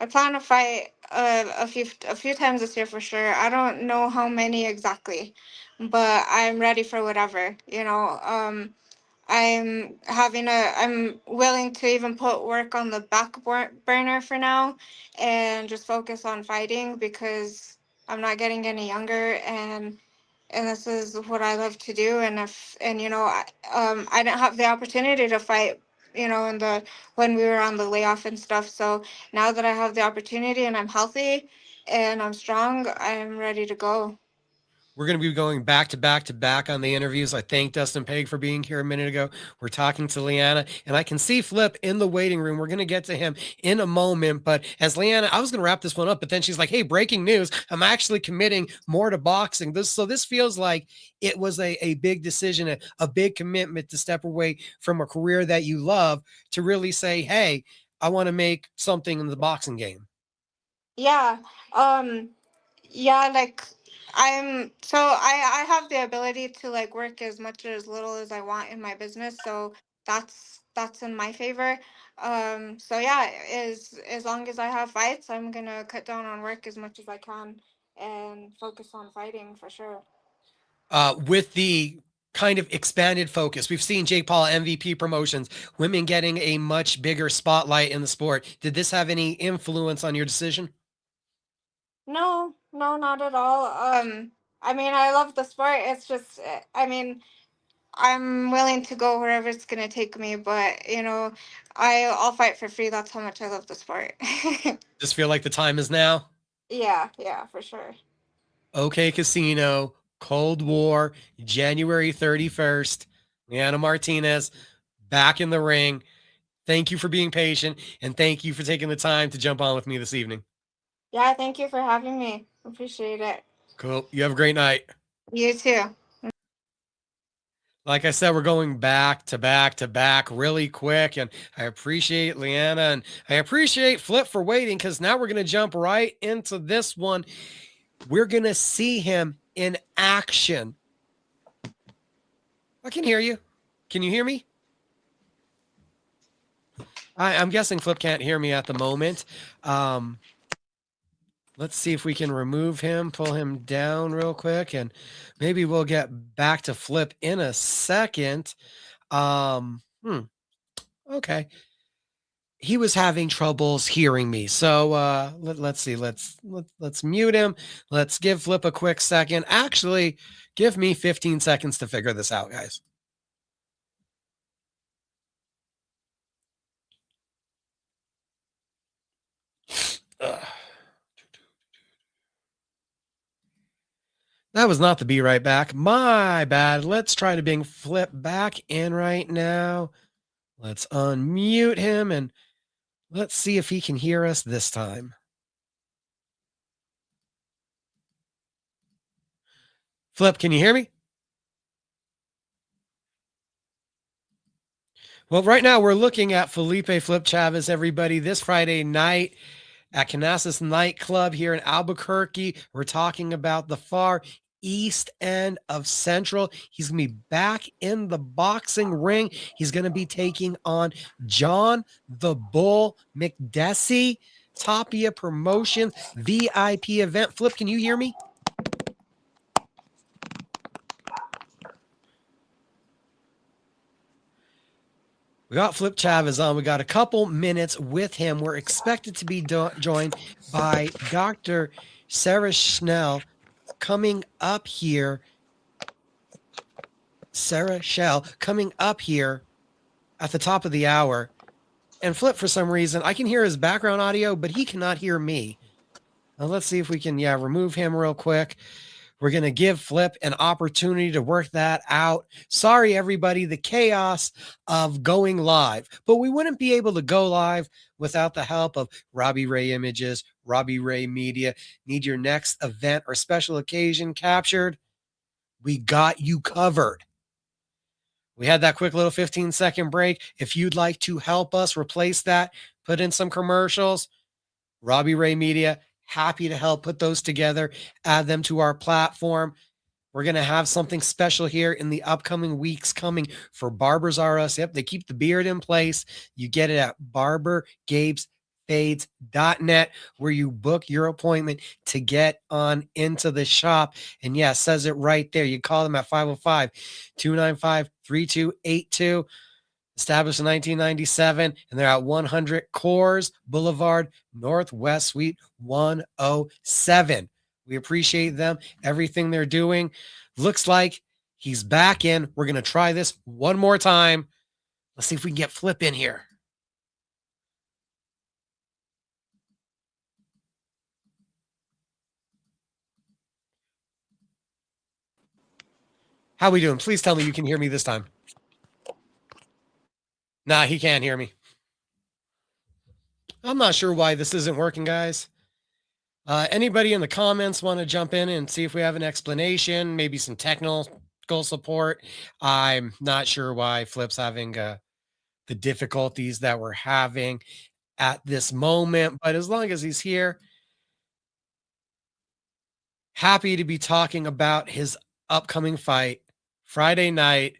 I plan to fight a few times this year for sure. I don't know how many exactly, but I'm ready for whatever. I'm willing to even put work on the burner for now and just focus on fighting because I'm not getting any younger, and this is what I love to do. And if and I didn't have the opportunity to fight, in the when we were on the layoff and stuff. So now that I have the opportunity and I'm healthy and I'm strong, I'm ready to go. We're going to be going back to back to back on the interviews. I thank Dustin Pague for being here a minute ago. We're talking to Leanna, and I can see Flip in the waiting room. We're going to get to him in a moment. But as Leanna, I was going to wrap this one up, but then she's like, hey, breaking news. I'm actually committing more to boxing. This feels like it was a big decision, a big commitment to step away from a career that you love to really say, hey, I want to make something in the boxing game. Yeah. Yeah, like I have the ability to like work as much or as little as I want in my business, so that's in my favor. So yeah, as long as I have fights, I'm gonna cut down on work as much as I can and focus on fighting for sure. With the kind of expanded focus, we've seen Jake Paul, MVP Promotions, women getting a much bigger spotlight in the sport. Did this have any influence on your decision? No, no, not at all. I mean, I love the sport. It's just, I mean, I'm willing to go wherever it's gonna take me, but I'll fight for free. That's how much I love the sport. Just feel like the time is now? Yeah, yeah, for sure. OK Casino, Cold War, January 31st. Leanna Martinez back in the ring. Thank you for being patient, and thank you for taking the time to jump on with me this evening. Yeah, thank you for having me. Appreciate it. Cool. You have a great night. You too. Like I said, we're going back to back to back really quick. And I appreciate Leanna and I appreciate Flip for waiting, because now we're going to jump right into this one. We're going to see him in action. I can hear you. Can you hear me? I'm guessing Flip can't hear me at the moment. Let's see if we can remove him, pull him down real quick, and maybe we'll get back to Flip in a second. Okay. He was having troubles hearing me. So let's see. Let's mute him. Let's give Flip a quick second. Actually, give me 15 seconds to figure this out, guys. That was not the Be Right Back. My bad. Let's try to bring Flip back in right now. Let's unmute him and let's see if he can hear us this time. Flip, can you hear me? Well, right now we're looking at Felipe Flip Chavez, everybody, this Friday night at Canasas Nightclub here in Albuquerque. We're talking about the far east end of Central. He's going to be back in the boxing ring. He's going to be taking on John the Bull McDessie, Tapia Promotions VIP event. Flip, can you hear me? We got Flip Chavez on. We got a couple minutes with him. We're expected to be joined by Dr. Sarah Schnell coming up here. Sarah Schell coming up here at the top of the hour. And Flip, for some reason, I can hear his background audio, but he cannot hear me. Now, let's see if we can, remove him real quick. We're going to give Flip an opportunity to work that out. Sorry, everybody, the chaos of going live. But we wouldn't be able to go live without the help of Robbie Ray Images, Robbie Ray Media. Need your next event or special occasion captured? We got you covered. We had that quick little 15-second break. If you'd like to help us replace that, put in some commercials, Robbie Ray Media, happy to help put those together, add them to our platform. We're going to have something special here in the upcoming weeks coming for Barbers R Us. Yep, they keep the beard in place. You get it at barbergabesfades.net, where you book your appointment to get on into the shop. And yeah, it says it right there. You call them at 505-295-3282. Established in 1997, and they're at 100 Coors Boulevard, Northwest Suite 107. We appreciate them, everything they're doing. Looks like he's back in. We're going to try this one more time. Let's see if we can get Flip in here. How we doing? Please tell me you can hear me this time. Nah, he can't hear me. I'm not sure why this isn't working, guys. Anybody in the comments want to jump in and see if we have an explanation, maybe some technical support? I'm not sure why Flip's having the difficulties that we're having. at this moment, but as long as he's here, happy to be talking about his upcoming fight Friday night.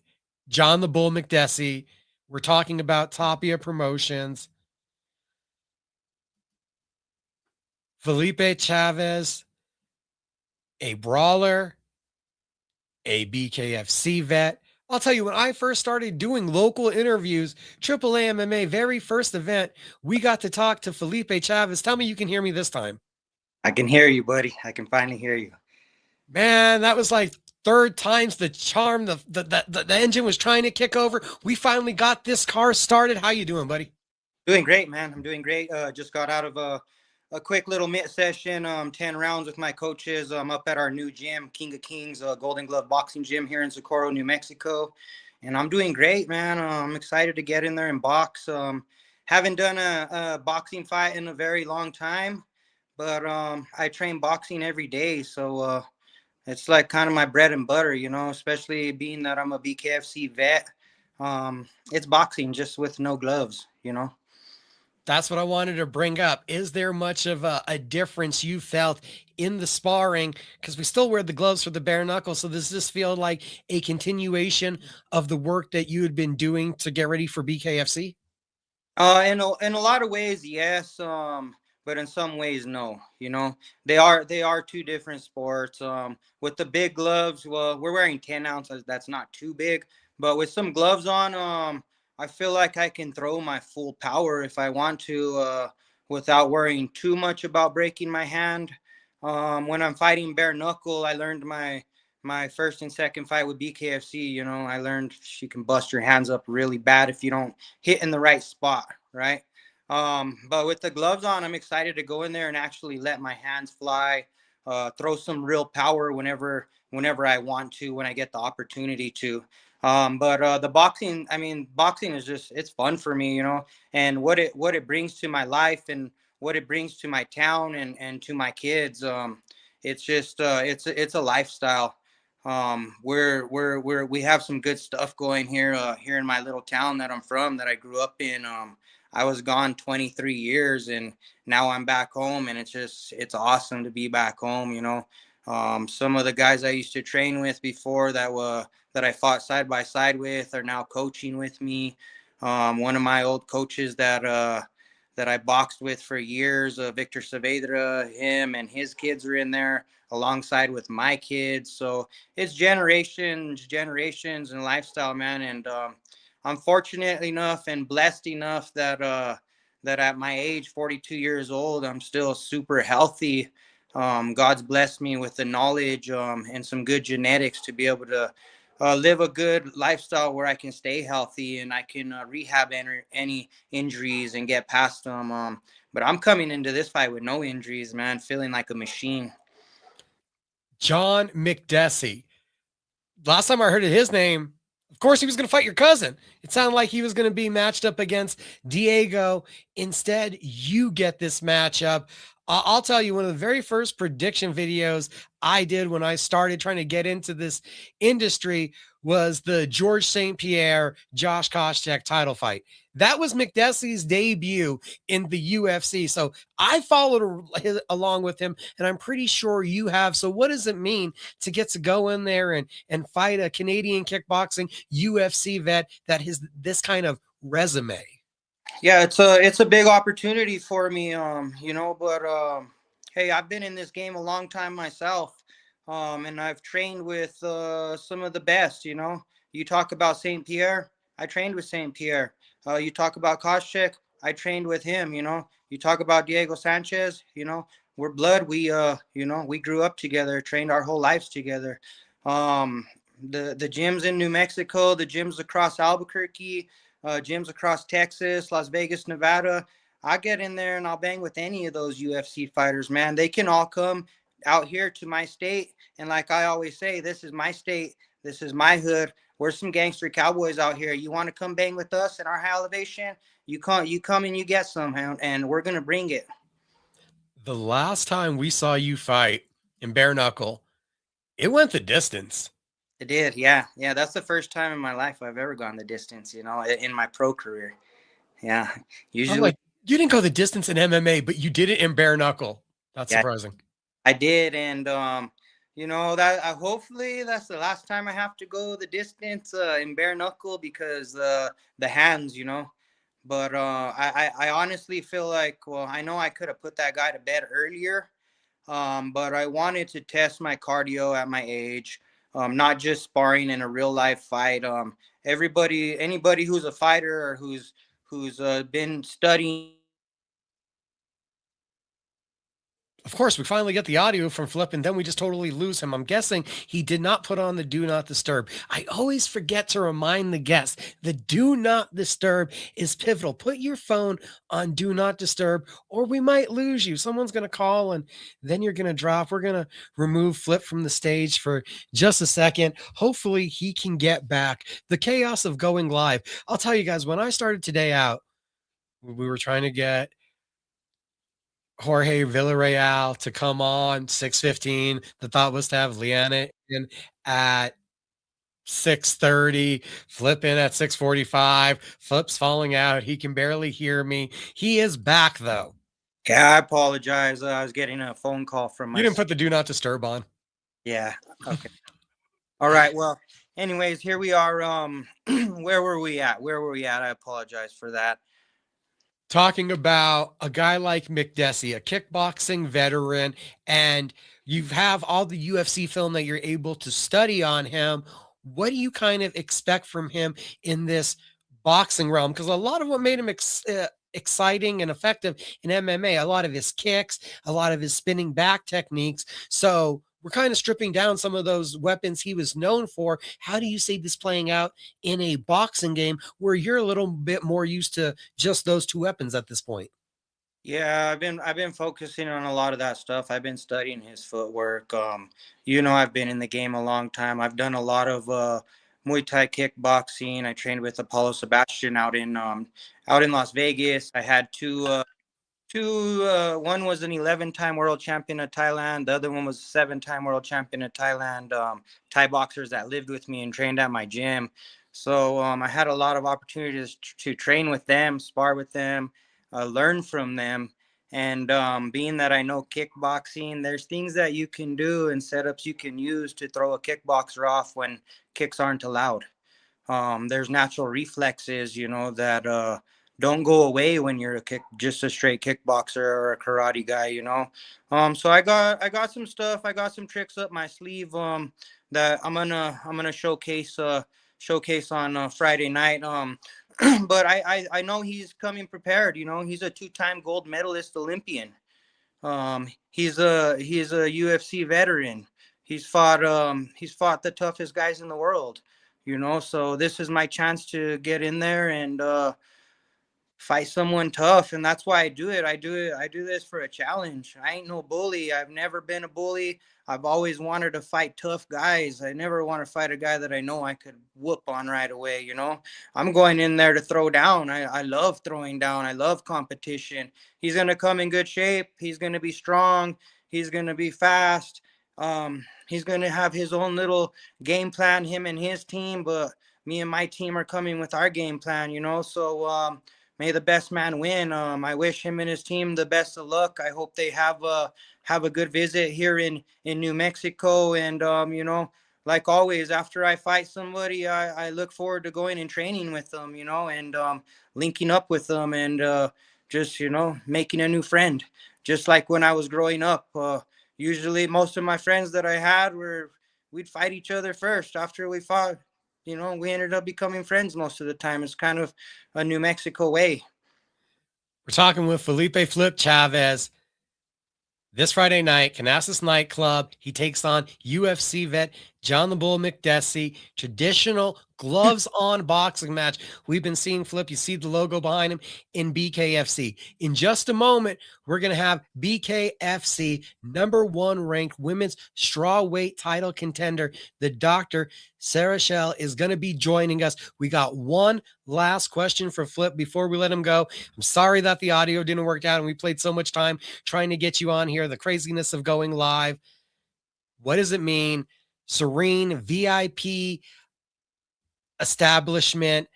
John the Bull McDessie. We're talking about Tapia Promotions. Felipe Chavez, a brawler, a BKFC vet. I'll tell you, when I first started doing local interviews, AAA MMA, very first event, we got to talk to Felipe Chavez. Tell me you can hear me this time. I can hear you, buddy. I can finally hear you. Man, that was like third time's the charm. The engine was trying to kick over. We finally got this car started. How you doing, buddy? Doing great, man. I'm doing great. Just got out of a quick little mitt session, 10 rounds with my coaches. I'm up at our new gym, King of Kings, Golden Glove Boxing Gym here in Socorro, New Mexico. And I'm doing great, man. I'm excited to get in there and box. Haven't done a boxing fight in a very long time, but I train boxing every day. So it's like kind of my bread and butter, you know, especially being that I'm a BKFC vet. It's boxing just with no gloves, you know. That's what I wanted to bring up. Is there much of a difference you felt in the sparring? Because we still wear the gloves for the bare knuckles. So does this feel like a continuation of the work that you had been doing to get ready for BKFC? In a lot of ways, yes. But in some ways, no. You know, they are two different sports. With the big gloves, well, we're wearing 10 ounces. That's not too big. But with some gloves on, I feel like I can throw my full power if I want to, without worrying too much about breaking my hand. When I'm fighting bare knuckle, I learned my first and second fight with BKFC. You know, I learned she can bust your hands up really bad if you don't hit in the right spot, right? But with the gloves on, I'm excited to go in there and actually let my hands fly, throw some real power whenever I want to, when I get the opportunity to. But the boxing, I mean, boxing is just, it's fun for me, you know, and what it brings to my life and what it brings to my town and to my kids. It's just it's a lifestyle. We have some good stuff going here here in my little town that I'm from, that I grew up in. I was gone 23 years and now I'm back home, and it's awesome to be back home, you know. Some of the guys I used to train with before that I fought side by side with are now coaching with me. One of my old coaches that I boxed with for years, Victor Saavedra, him and his kids are in there alongside with my kids. So it's generations and lifestyle, man. And I'm fortunate enough and blessed enough that that at my age, 42 years old, I'm still super healthy. God's blessed me with the knowledge and some good genetics to be able to live a good lifestyle where I can stay healthy and I can rehab any injuries and get past them. But I'm coming into this fight with no injuries, man, feeling like a machine. John McDessie. Last time I heard of his name, of course, he was going to fight your cousin. It sounded like he was going to be matched up against Diego. Instead, you get this matchup. I'll tell you, one of the very first prediction videos I did when I started trying to get into this industry was the George St. Pierre, Josh Koscheck title fight. That was McDessie's debut in the UFC. So I followed along with him, and I'm pretty sure you have. So what does it mean to get to go in there and fight a Canadian kickboxing UFC vet that has this kind of resume? Yeah, it's a big opportunity for me, you know, but hey, I've been in this game a long time myself. And I've trained with some of the best, you know. You talk about St. Pierre, I trained with St. Pierre. You talk about Koscheck, I trained with him, you know. You talk about Diego Sanchez, you know, we're blood. You know, we grew up together, trained our whole lives together. Um, the gyms in New Mexico, the gyms across Albuquerque, gyms across Texas, Las Vegas, Nevada. I get in there and I'll bang with any of those UFC fighters, man. They can all come out here to my state. And like I always say, this is my state. This is my hood. We're some gangster cowboys out here. You want to come bang with us in our high elevation? You come and you get some, and we're going to bring it. The last time we saw you fight in bare knuckle, it went the distance. It did. Yeah. Yeah. That's the first time in my life I've ever gone the distance, you know, in my pro career. Yeah. I'm like, Usually You didn't go the distance in MMA, but you did it in bare knuckle. That's Yeah, surprising. I did, and you know that hopefully that's the last time I have to go the distance in bare knuckle because the hands, you know. But I honestly feel like, well, I know I could have put that guy to bed earlier, but I wanted to test my cardio at my age, not just sparring in a real life fight. Anybody who's a fighter or who's been studying. Of course, we finally get the audio from Flip, and then we just totally lose him. I'm guessing he did not put on the do not disturb. I always forget to remind the guests the do not disturb is pivotal. Put your phone on do not disturb, or we might lose you. Someone's going to call, and then you're going to drop. We're going to remove Flip from the stage for just a second. Hopefully, he can get back. The chaos of going live. I'll tell you guys, when I started today out, we were trying to get Jorge Villarreal to come on 6:15. The thought was to have Leanna in at 6:30, Flip in at 6:45. Flip's falling out. He can barely hear me. He is back though. Yeah, I apologize. I was getting a phone call from my. You didn't put the do not disturb on. Yeah. Okay. All right. Well, anyways, here we are. Where were we at? I apologize for that. Talking about a guy like McDessie, a kickboxing veteran, and you have all the UFC film that you're able to study on him. What do you kind of expect from him in this boxing realm? Because a lot of what made him exciting and effective in MMA, a lot of his kicks, a lot of his spinning back techniques. So we're kind of stripping down some of those weapons he was known for. How do you see this playing out in a boxing game where you're a little bit more used to just those two weapons at this point? Yeah, I've been focusing on a lot of that stuff. I've been studying his footwork. You know, I've been in the game a long time. I've done a lot of Muay Thai kickboxing. I trained with Apollo Sebastian out in Las Vegas. I had one was an 11-time world champion of Thailand. The other one was a 7-time world champion of Thailand. Thai boxers that lived with me and trained at my gym. So I had a lot of opportunities to train with them, spar with them, learn from them. And being that I know kickboxing, there's things that you can do and setups you can use to throw a kickboxer off when kicks aren't allowed. There's natural reflexes, you know, that don't go away when you're just a straight kickboxer or a karate guy, you know. So I got some stuff, I got some tricks up my sleeve that I'm gonna showcase on Friday night. But I know he's coming prepared, you know. He's a 2-time gold medalist Olympian. He's a UFC veteran. He's fought the toughest guys in the world, you know. So this is my chance to get in there and fight someone tough, and that's why I do it. I do this for a challenge. I ain't no bully. I've never been a bully. I've always wanted to fight tough guys. I never want to fight a guy that I know I could whoop on right away, you know. I'm going in there to throw down. I love throwing down. I love competition. He's going to come in good shape. He's going to be strong. He's going to be fast. He's going to have his own little game plan, him and his team, but me and my team are coming with our game plan, you know. So may the best man win. I wish him and his team the best of luck. I hope they have a good visit here in New Mexico. And you know, like always, after I fight somebody, I look forward to going and training with them, you know, and linking up with them and just, you know, making a new friend. Just like when I was growing up, usually most of my friends that I had we'd fight each other first. After we fought, you know, we ended up becoming friends most of the time. It's kind of a New Mexico way. We're talking with Felipe Flip Chavez this Friday night, Canassus Nightclub. He takes on UFC vet John the Bull McDessie. Traditional gloves on boxing match. We've been seeing Flip. You see the logo behind him in BKFC. In just a moment, we're going to have BKFC #1 ranked women's strawweight title contender, the Dr. Sarah Shell, is going to be joining us. We got one last question for Flip before we let him go. I'm sorry that the audio didn't work out and we played so much time trying to get you on here. The craziness of going live. What does it mean? Serene VIP establishment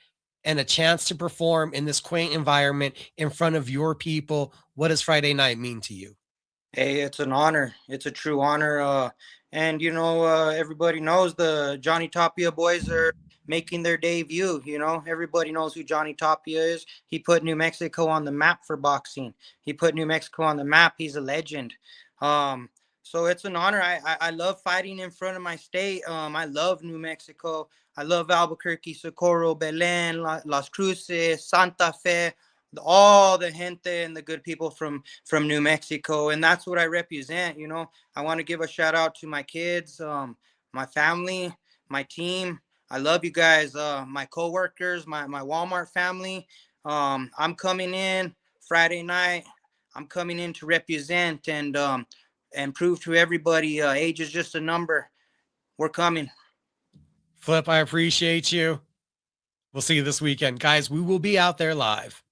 and a chance to perform in this quaint environment in front of your people. What does Friday night mean to you? Hey, it's an honor. It's a true honor. And everybody knows the Johnny Tapia boys are making their debut. Everybody knows who Johnny Tapia is. He put New Mexico on the map for boxing. He put New Mexico on the map. He's a legend. So it's an honor. I love fighting in front of my state. I love New Mexico. I love Albuquerque, Socorro, Belen, Las Cruces, Santa Fe, all the gente and the good people from New Mexico, and that's what I represent. I want to give a shout out to my kids, my family, my team. I love you guys, my coworkers, my Walmart family. I'm coming in Friday night. I'm coming in to represent and prove to everybody age is just a number. We're coming. Flip, I appreciate you. We'll see you this weekend. Guys, we will be out there live.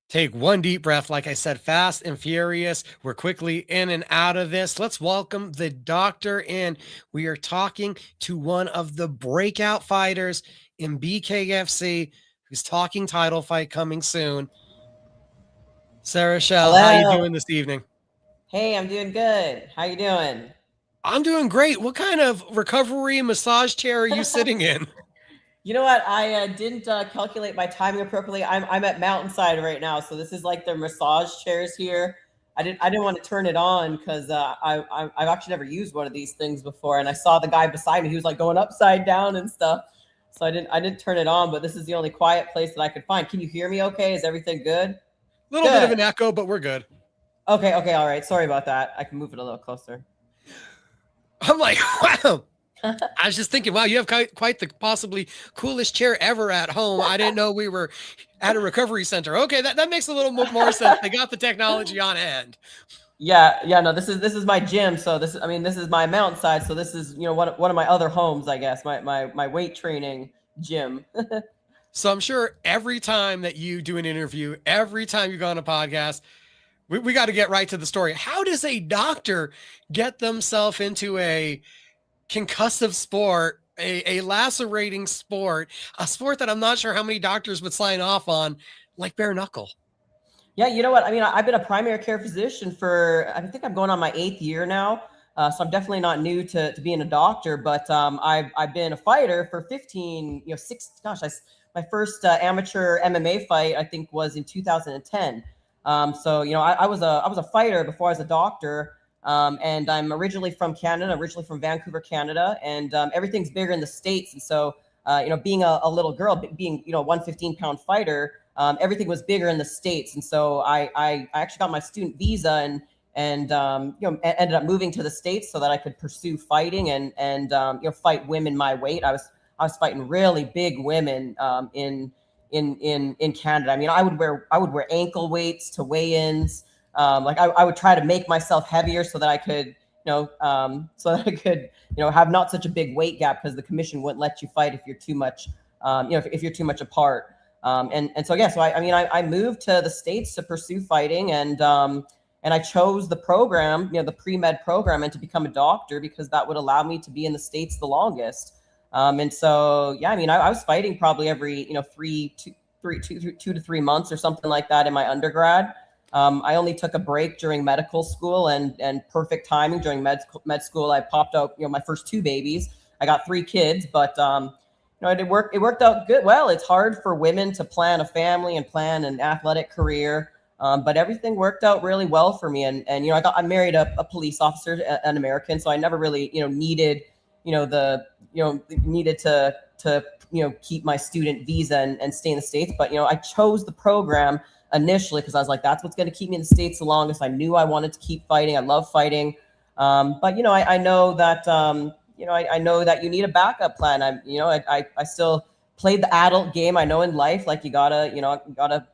Take one deep breath. Like I said, fast and furious. We're quickly in and out of this. Let's welcome the doctor in. We are talking to one of the breakout fighters in BKFC who's talking title fight coming soon. Sarah Shell, how you doing this evening? Hey, I'm doing good. How you doing? I'm doing great. What kind of recovery massage chair are you sitting in? You know what? I didn't calculate my timing appropriately. I'm at Mountainside right now, so this is like their massage chairs here. I didn't want to turn it on because I've actually never used one of these things before, and I saw the guy beside me. He was like going upside down and stuff, so I didn't turn it on. But this is the only quiet place that I could find. Can you hear me? Okay, is everything good? A little bit of an echo, but we're good. Okay, all right. Sorry about that. I can move it a little closer. I'm like, wow. I was just thinking, wow, you have quite the possibly coolest chair ever at home. I didn't know we were at a recovery center. Okay, that makes a little more sense. They got the technology on hand. Yeah. No, this is my gym. So this is my Mountainside. So this is one of my other homes, I guess. My weight training gym. So I'm sure every time that you do an interview, every time you go on a podcast, we got to get right to the story. How does a doctor get themselves into a concussive sport, a lacerating sport, a sport that I'm not sure how many doctors would sign off on, like bare knuckle? Yeah, you know what? I mean, I've been a primary care physician for, I think I'm going on my 8th year now. So I'm definitely not new to being a doctor, but I've been a fighter for 15, my first amateur MMA fight, I think, was in 2010. So, I was a fighter before I was a doctor. And I'm originally from Canada, originally from Vancouver, Canada, and everything's bigger in the States. And so, being a little girl, being, 115-pound fighter, everything was bigger in the States. And so I actually got my student visa and ended up moving to the States so that I could pursue fighting and fight women my weight. I was fighting really big women in Canada. I mean, I would wear ankle weights to weigh-ins. I would try to make myself heavier so that I could, have not such a big weight gap, because the commission wouldn't let you fight if you're too much, if you're too much apart. So I moved to the States to pursue fighting, and I chose the program, the pre-med program, and to become a doctor, because that would allow me to be in the States the longest. I was fighting probably every, 2 to 3 months or something like that in my undergrad. I only took a break during medical school, and perfect timing during med school. I popped out, my first 2 babies. I got 3 kids, but it worked out good. Well, it's hard for women to plan a family and plan an athletic career, but everything worked out really well for me. And I married a police officer, an American, so I never really needed to keep my student visa and stay in the States. But I chose the program initially because I was like, that's what's going to keep me in the States the longest. I knew I wanted to keep fighting. I love fighting. But I know that I know that you need a backup plan. I still played the adult game. I know in life, like, you gotta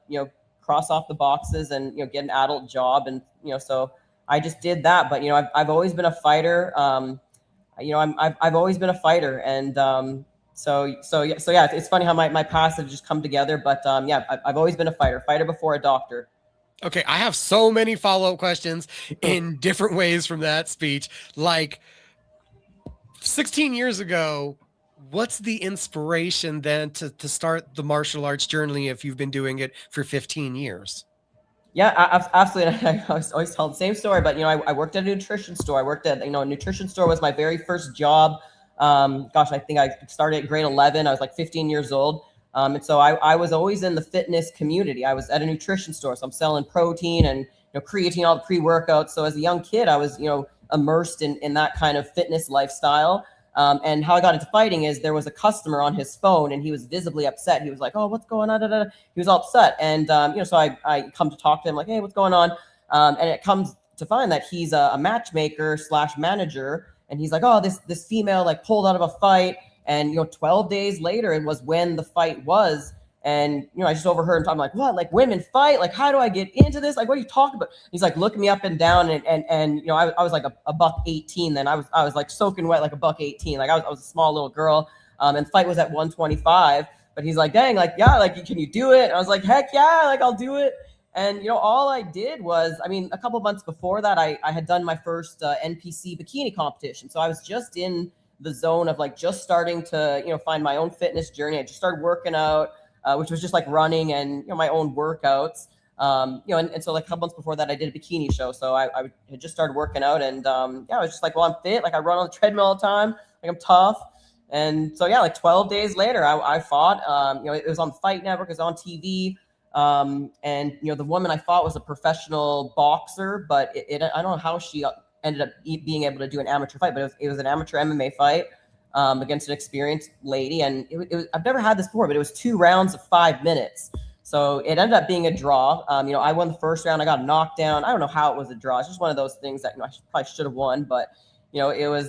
cross off the boxes and get an adult job, and so I just did that. But I've always been a fighter. I've always been a fighter, and so yeah, it's funny how my paths have just come together. But I've always been a fighter before a doctor. Okay, I have so many follow-up questions in different ways from that speech. Like, 16 years ago, What's the inspiration then to start the martial arts journey if you've been doing it for 15 years? Yeah, absolutely. I always tell the same story, but I worked at a nutrition store. I worked at a nutrition store was my very first job. Gosh, I think I started at grade 11. I was like 15 years old. And so I was always in the fitness community. I was at a nutrition store, so I'm selling protein and creatine, all the pre-workouts. So as a young kid, I was immersed in that kind of fitness lifestyle. And how I got into fighting is there was a customer on his phone and he was visibly upset. He was like, "Oh, what's going on?" Da, da, da. He was all upset. And, so I come to talk to him like, "Hey, what's going on?" And it comes to find that he's a matchmaker / manager. And he's like, "Oh, this female like pulled out of a fight." And, 12 days later, it was when the fight was. And, I just overheard him talking like, "What, like women fight? Like, how do I get into this? Like, what are you talking about?" He's like looking me up and down. And I was like a buck 18 then. I was like soaking wet like a buck 18. Like I was a small little girl. And the fight was at 125. But he's like, "Dang, like, yeah, like, can you do it?" And I was like, "Heck yeah, like, I'll do it." And, all I did was, a couple months before that, I had done my first NPC bikini competition. So I was just in the zone of like just starting to, find my own fitness journey. I just started working out. Which was just like running and my own workouts. And so like a couple months before that, I did a bikini show. So I had just started working out, and I was just like, well, I'm fit. Like I run on the treadmill all the time. Like I'm tough. And so like 12 days later, I fought. It was on Fight Network. It was on TV. And the woman I fought was a professional boxer, but I don't know how she ended up being able to do an amateur fight, but it was an amateur MMA fight. Against an experienced lady. And it was, I've never had this before, but it was 2 rounds of 5 minutes. So it ended up being a draw. I won the first round. I got knocked down. I don't know how it was a draw. It's just one of those things that, I probably should have won, but it was,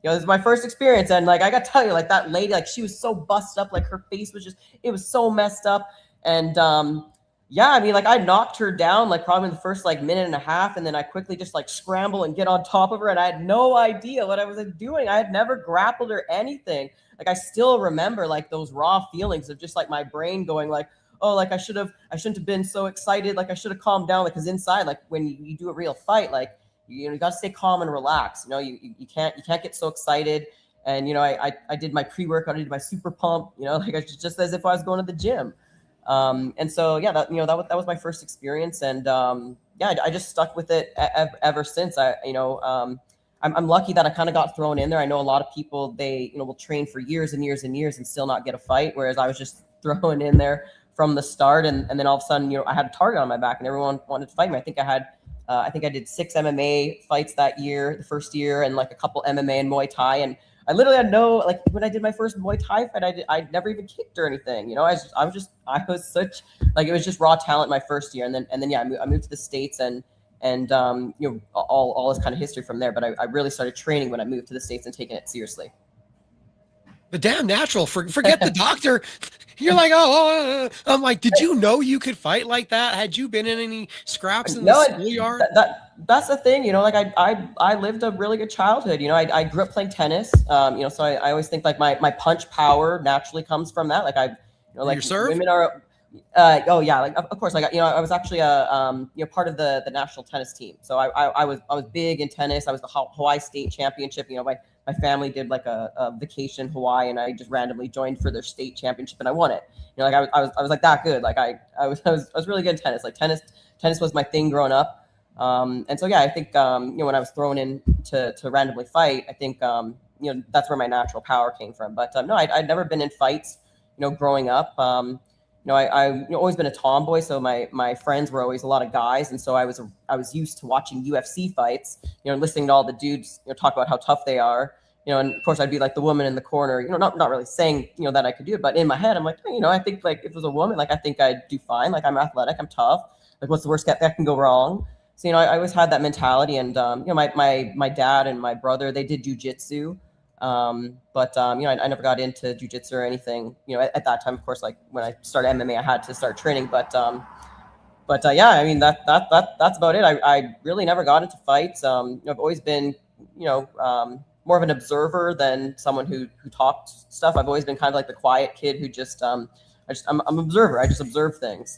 it was my first experience. And like, I got to tell you, like that lady, like she was so busted up, like her face was it was so messed up. And, yeah, like I knocked her down like probably in the first like minute and a half, and then I quickly just like scramble and get on top of her, and I had no idea what I was doing. I had never grappled or anything. Like I still remember like those raw feelings of just like my brain going like, "Oh, like I shouldn't have been so excited. Like I should have calmed down." Because inside, like when you do a real fight, like you got to stay calm and relax. You can't get so excited. And I did my pre-workout, I did my super pump. Like I just as if I was going to the gym. And so, yeah, that was my first experience. And, yeah, I just stuck with it ever since. I'm lucky that I kind of got thrown in there. I know a lot of people, they, will train for years and years and years and still not get a fight. Whereas I was just thrown in there from the start. And then all of a sudden, I had a target on my back and everyone wanted to fight me. I think I did 6 MMA fights that year, the first year, and like a couple MMA and Muay Thai. And I literally had like when I did my first Muay Thai fight, I never even kicked or anything. I was such like, it was just raw talent my first year. And then yeah, I moved to the States and all this kind of history from there. But I really started training when I moved to the States and taking it seriously. The damn natural. Forget the doctor. You're like, oh, I'm like, did you know you could fight like that? Had you been in any scraps in the schoolyard? That's the thing, like I lived a really good childhood. I grew up playing tennis. So I always think like my punch power naturally comes from that. Like like your serve? Women are, oh yeah, like of course, like I was actually part of the national tennis team. So I was big in tennis. I was the Hawaii State Championship. My family did like a vacation in Hawaii, and I just randomly joined for their state championship, and I won it. Like I was like that good. Like I was really good in tennis. Like tennis was my thing growing up. And so yeah, I think when I was thrown in to randomly fight, I think that's where my natural power came from. But no, I'd never been in fights. Growing up. I always been a tomboy, so my friends were always a lot of guys, and so I was used to watching UFC fights, listening to all the dudes, talk about how tough they are, and of course I'd be like the woman in the corner, not really saying, that I could do it, but in my head I'm like, I think like if it was a woman, like I think I'd do fine, like I'm athletic, I'm tough, like what's the worst that can go wrong? So I always had that mentality, and my dad and my brother, they did jujitsu. But I never got into jiu-jitsu or anything, at that time, of course, like when I started MMA, I had to start training, but yeah, I mean, that's about it. I really never got into fights. I've always been, more of an observer than someone who talked stuff. I've always been kind of like the quiet kid who just, I'm an observer. I just observe things.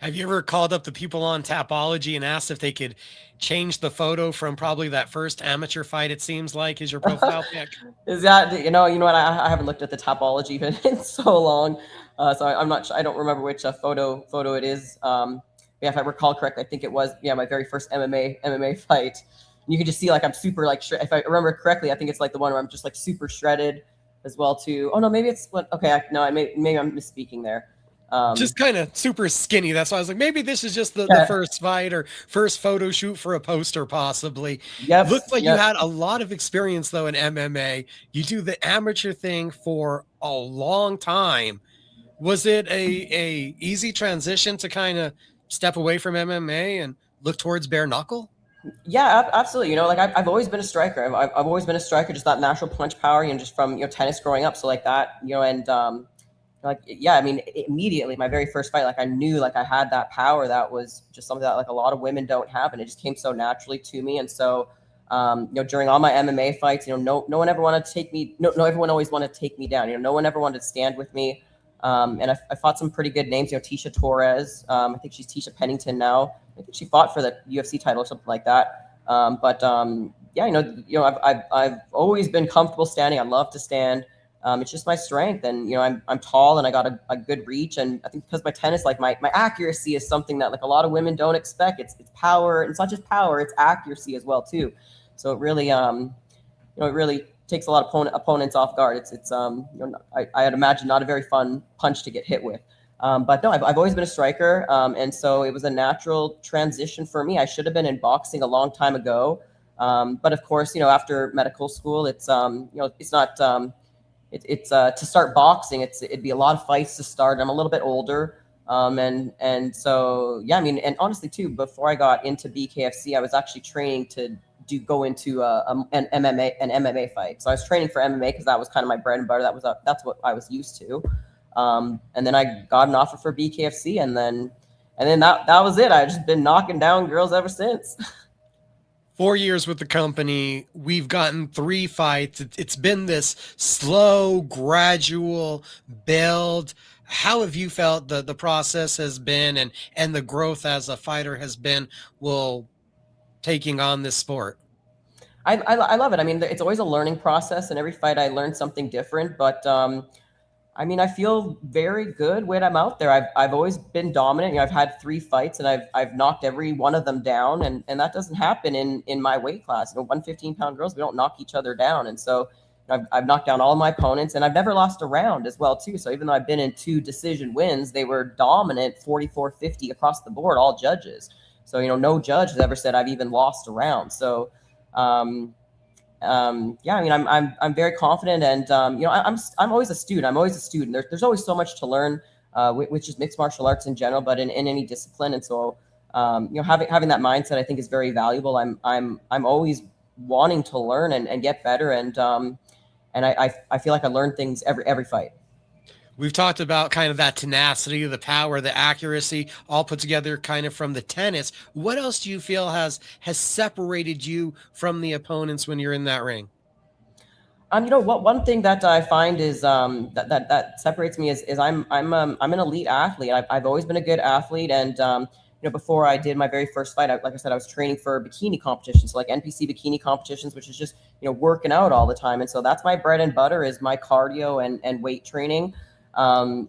Have you ever called up the people on Tapology and asked if they could change the photo from probably that first amateur fight, it seems like, is your profile pic? Is that, you know what? I haven't looked at the Tapology in so long. So I'm not sure. I don't remember which photo it is. Yeah, if I recall correctly, I think it was, yeah, my very first MMA fight. And you can just see like I'm super like, if I remember correctly, I think it's like the one where I'm just like super shredded as well too. Oh no, maybe it's what, okay. Maybe I'm misspeaking there. Just kind of super skinny. That's why I was like, maybe this is just the first fight or first photo shoot for a poster, possibly. Yep. Looks like you had a lot of experience though in MMA. You do the amateur thing for a long time. Was it a easy transition to kind of step away from MMA and look towards bare knuckle? Yeah, absolutely. You know, like I've always been a striker. I've always been a striker, just that natural punch power, you know, just from, you know, tennis growing up. So like that, you know, and like, yeah, I mean, immediately my very first fight, like I knew like I had that power that was just something that like a lot of women don't have. And it just came so naturally to me. And so, you know, during all my MMA fights, you know, no one ever wanted to take me. No, everyone always wanted to take me down. You know, no one ever wanted to stand with me. And I fought some pretty good names, you know, Tisha Torres. I think she's Tisha Pennington now. I think she fought for the UFC title or something like that. Yeah, you know, I've always been comfortable standing. I love to stand. It's just my strength, and you know, I'm tall and I got a good reach, and I think because my tennis, like my accuracy is something that like a lot of women don't expect. It's power. It's not just power; it's accuracy as well too. So it really, you know, it really takes a lot of opponents off guard. It's you know, I'd imagine not a very fun punch to get hit with. But no, I've always been a striker, and so it was a natural transition for me. I should have been in boxing a long time ago, but of course, you know, after medical school, it's you know, it's not. It's to start boxing, it'd be a lot of fights to start. I'm a little bit older, and so yeah, I mean, and honestly too, before I got into BKFC, I was actually training to go into an MMA fight. So I was training for MMA because that was kind of my bread and butter. That's what I was used to. And then I got an offer for BKFC, and then that was it. I've just been knocking down girls ever since. 4 years with the company, we've gotten 3 fights. It's been this slow, gradual build. How have you felt the process has been and the growth as a fighter has been while taking on this sport? I love it. I mean, it's always a learning process, and every fight I learn something different. But I mean, I feel very good when I'm out there. I've always been dominant. You know, I've had 3 fights and I've knocked every one of them down, and that doesn't happen in my weight class. You know, 115-pound girls, we don't knock each other down, and so I've knocked down all of my opponents, and I've never lost a round as well too. So even though I've been in 2 decision wins, they were dominant 44-50 across the board, all judges. So you know, no judge has ever said I've even lost a round. So. Yeah, I mean, I'm very confident, and you know, I'm always a student. I'm always a student. There's always so much to learn, which is mixed martial arts in general, but in any discipline. And so, you know, having that mindset, I think, is very valuable. I'm always wanting to learn and get better, and I feel like I learn things every fight. We've talked about kind of that tenacity, the power, the accuracy, all put together kind of from the tennis. What else do you feel has separated you from the opponents when you're in that ring? You know what? One thing that I find is that separates me is I'm an elite athlete. I've always been a good athlete, and you know, before I did my very first fight, like I said, I was training for bikini competitions, so like NPC bikini competitions, which is just, you know, working out all the time, and so that's my bread and butter is my cardio and weight training. You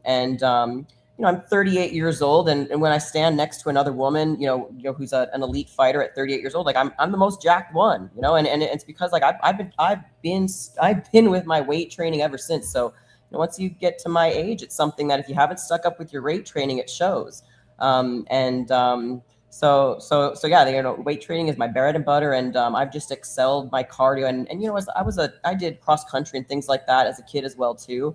know, I'm 38 years old, and when I stand next to another woman, you know, who's an elite fighter at 38 years old, like I'm the most jacked one, you know, and it's because like I've been with my weight training ever since. So, you know, once you get to my age, it's something that if you haven't stuck up with your weight training, it shows. So yeah, you know, weight training is my bread and butter, and I've just excelled my cardio, and you know, I did cross country and things like that as a kid as well too.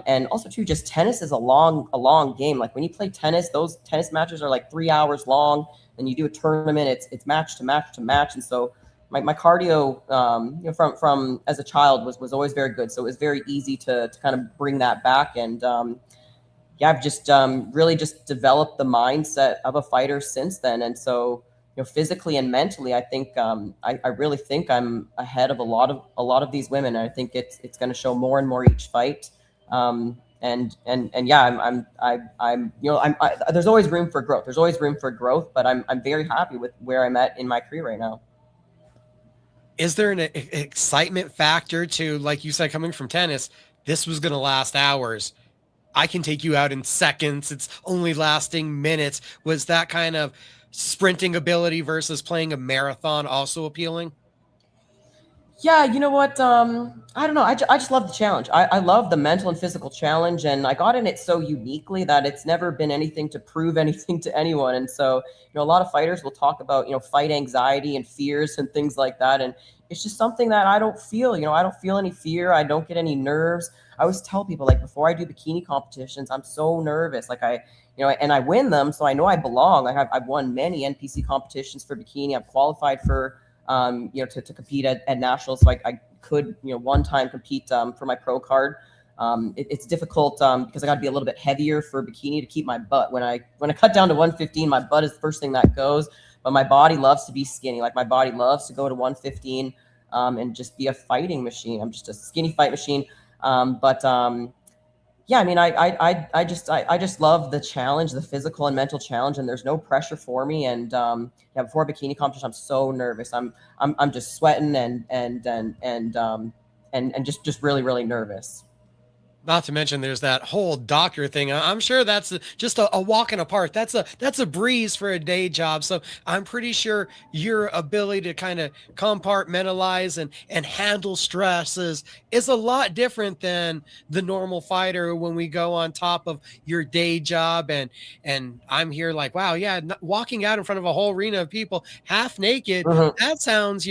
And also too, just tennis is a long game. Like when you play tennis, those tennis matches are like 3 hours long. And you do a tournament, it's match to match to match. And so my cardio, you know, from as a child was always very good. So it was very easy to kind of bring that back. And yeah, I've just really just developed the mindset of a fighter since then. And so, you know, physically and mentally, I think I really think I'm ahead of a lot of these women. And I think it's going to show more and more each fight. And yeah, there's always room for growth. There's always room for growth, but I'm very happy with where I'm at in my career right now. Is there an excitement factor to, like you said, coming from tennis, this was going to last hours? I can take you out in seconds. It's only lasting minutes. Was that kind of sprinting ability versus playing a marathon also appealing? Yeah, you know what? I don't know. I just love the challenge. I love the mental and physical challenge, and I got in it so uniquely that it's never been anything to prove anything to anyone. And so, a lot of fighters will talk about, fight anxiety and fears and things like that. And it's just something that I don't feel. I don't feel any fear. I don't get any nerves. I always tell people, like, before I do bikini competitions, I'm so nervous. Like and I win them, so I know I belong. I've won many NPC competitions for bikini. I'm qualified for to compete at nationals. So I could, one time compete for my pro card. It's difficult because I got to be a little bit heavier for bikini to keep my butt. When I cut down to 115, my butt is the first thing that goes, but my body loves to be skinny. Like, my body loves to go to 115 and just be a fighting machine. I'm just a skinny fight machine. Yeah, I mean, I just love the challenge, the physical and mental challenge, and there's no pressure for me. And yeah, before a bikini competition, I'm so nervous. I'm just sweating and just really, really nervous. Not to mention there's that whole doctor thing. I'm sure that's just a walk in a park. That's a breeze for a day job. So I'm pretty sure your ability to kind of compartmentalize and handle stresses is a lot different than the normal fighter when we go on top of your day job. And I'm here like, wow, yeah, walking out in front of a whole arena of people half naked, that sounds,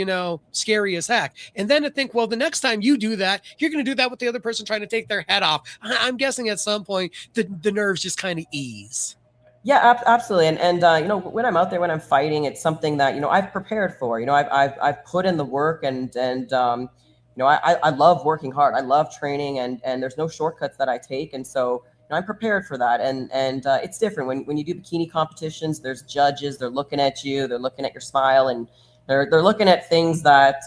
scary as heck. And then to think, well, the next time you do that, you're going to do that with the other person trying to take their head off. I'm guessing at some point the nerves just kind of ease. Yeah, absolutely. And when I'm out there, when I'm fighting, it's something that, I've prepared for. I've put in the work, and I love working hard. I love training, and there's no shortcuts that I take. And so I'm prepared for that. And it's different when you do bikini competitions. There's judges. They're looking at you. They're looking at your smile, and they're looking at things that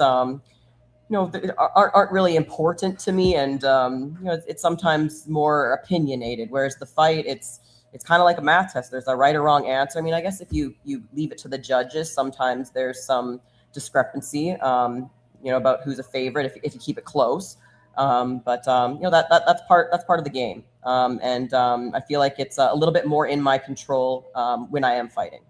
aren't really important to me. And it's sometimes more opinionated. Whereas the fight, it's kind of like a math test. There's a right or wrong answer. I mean, I guess if you leave it to the judges, sometimes there's some discrepancy, about who's a favorite if you keep it close. That's part of the game. I feel like it's a little bit more in my control when I am fighting.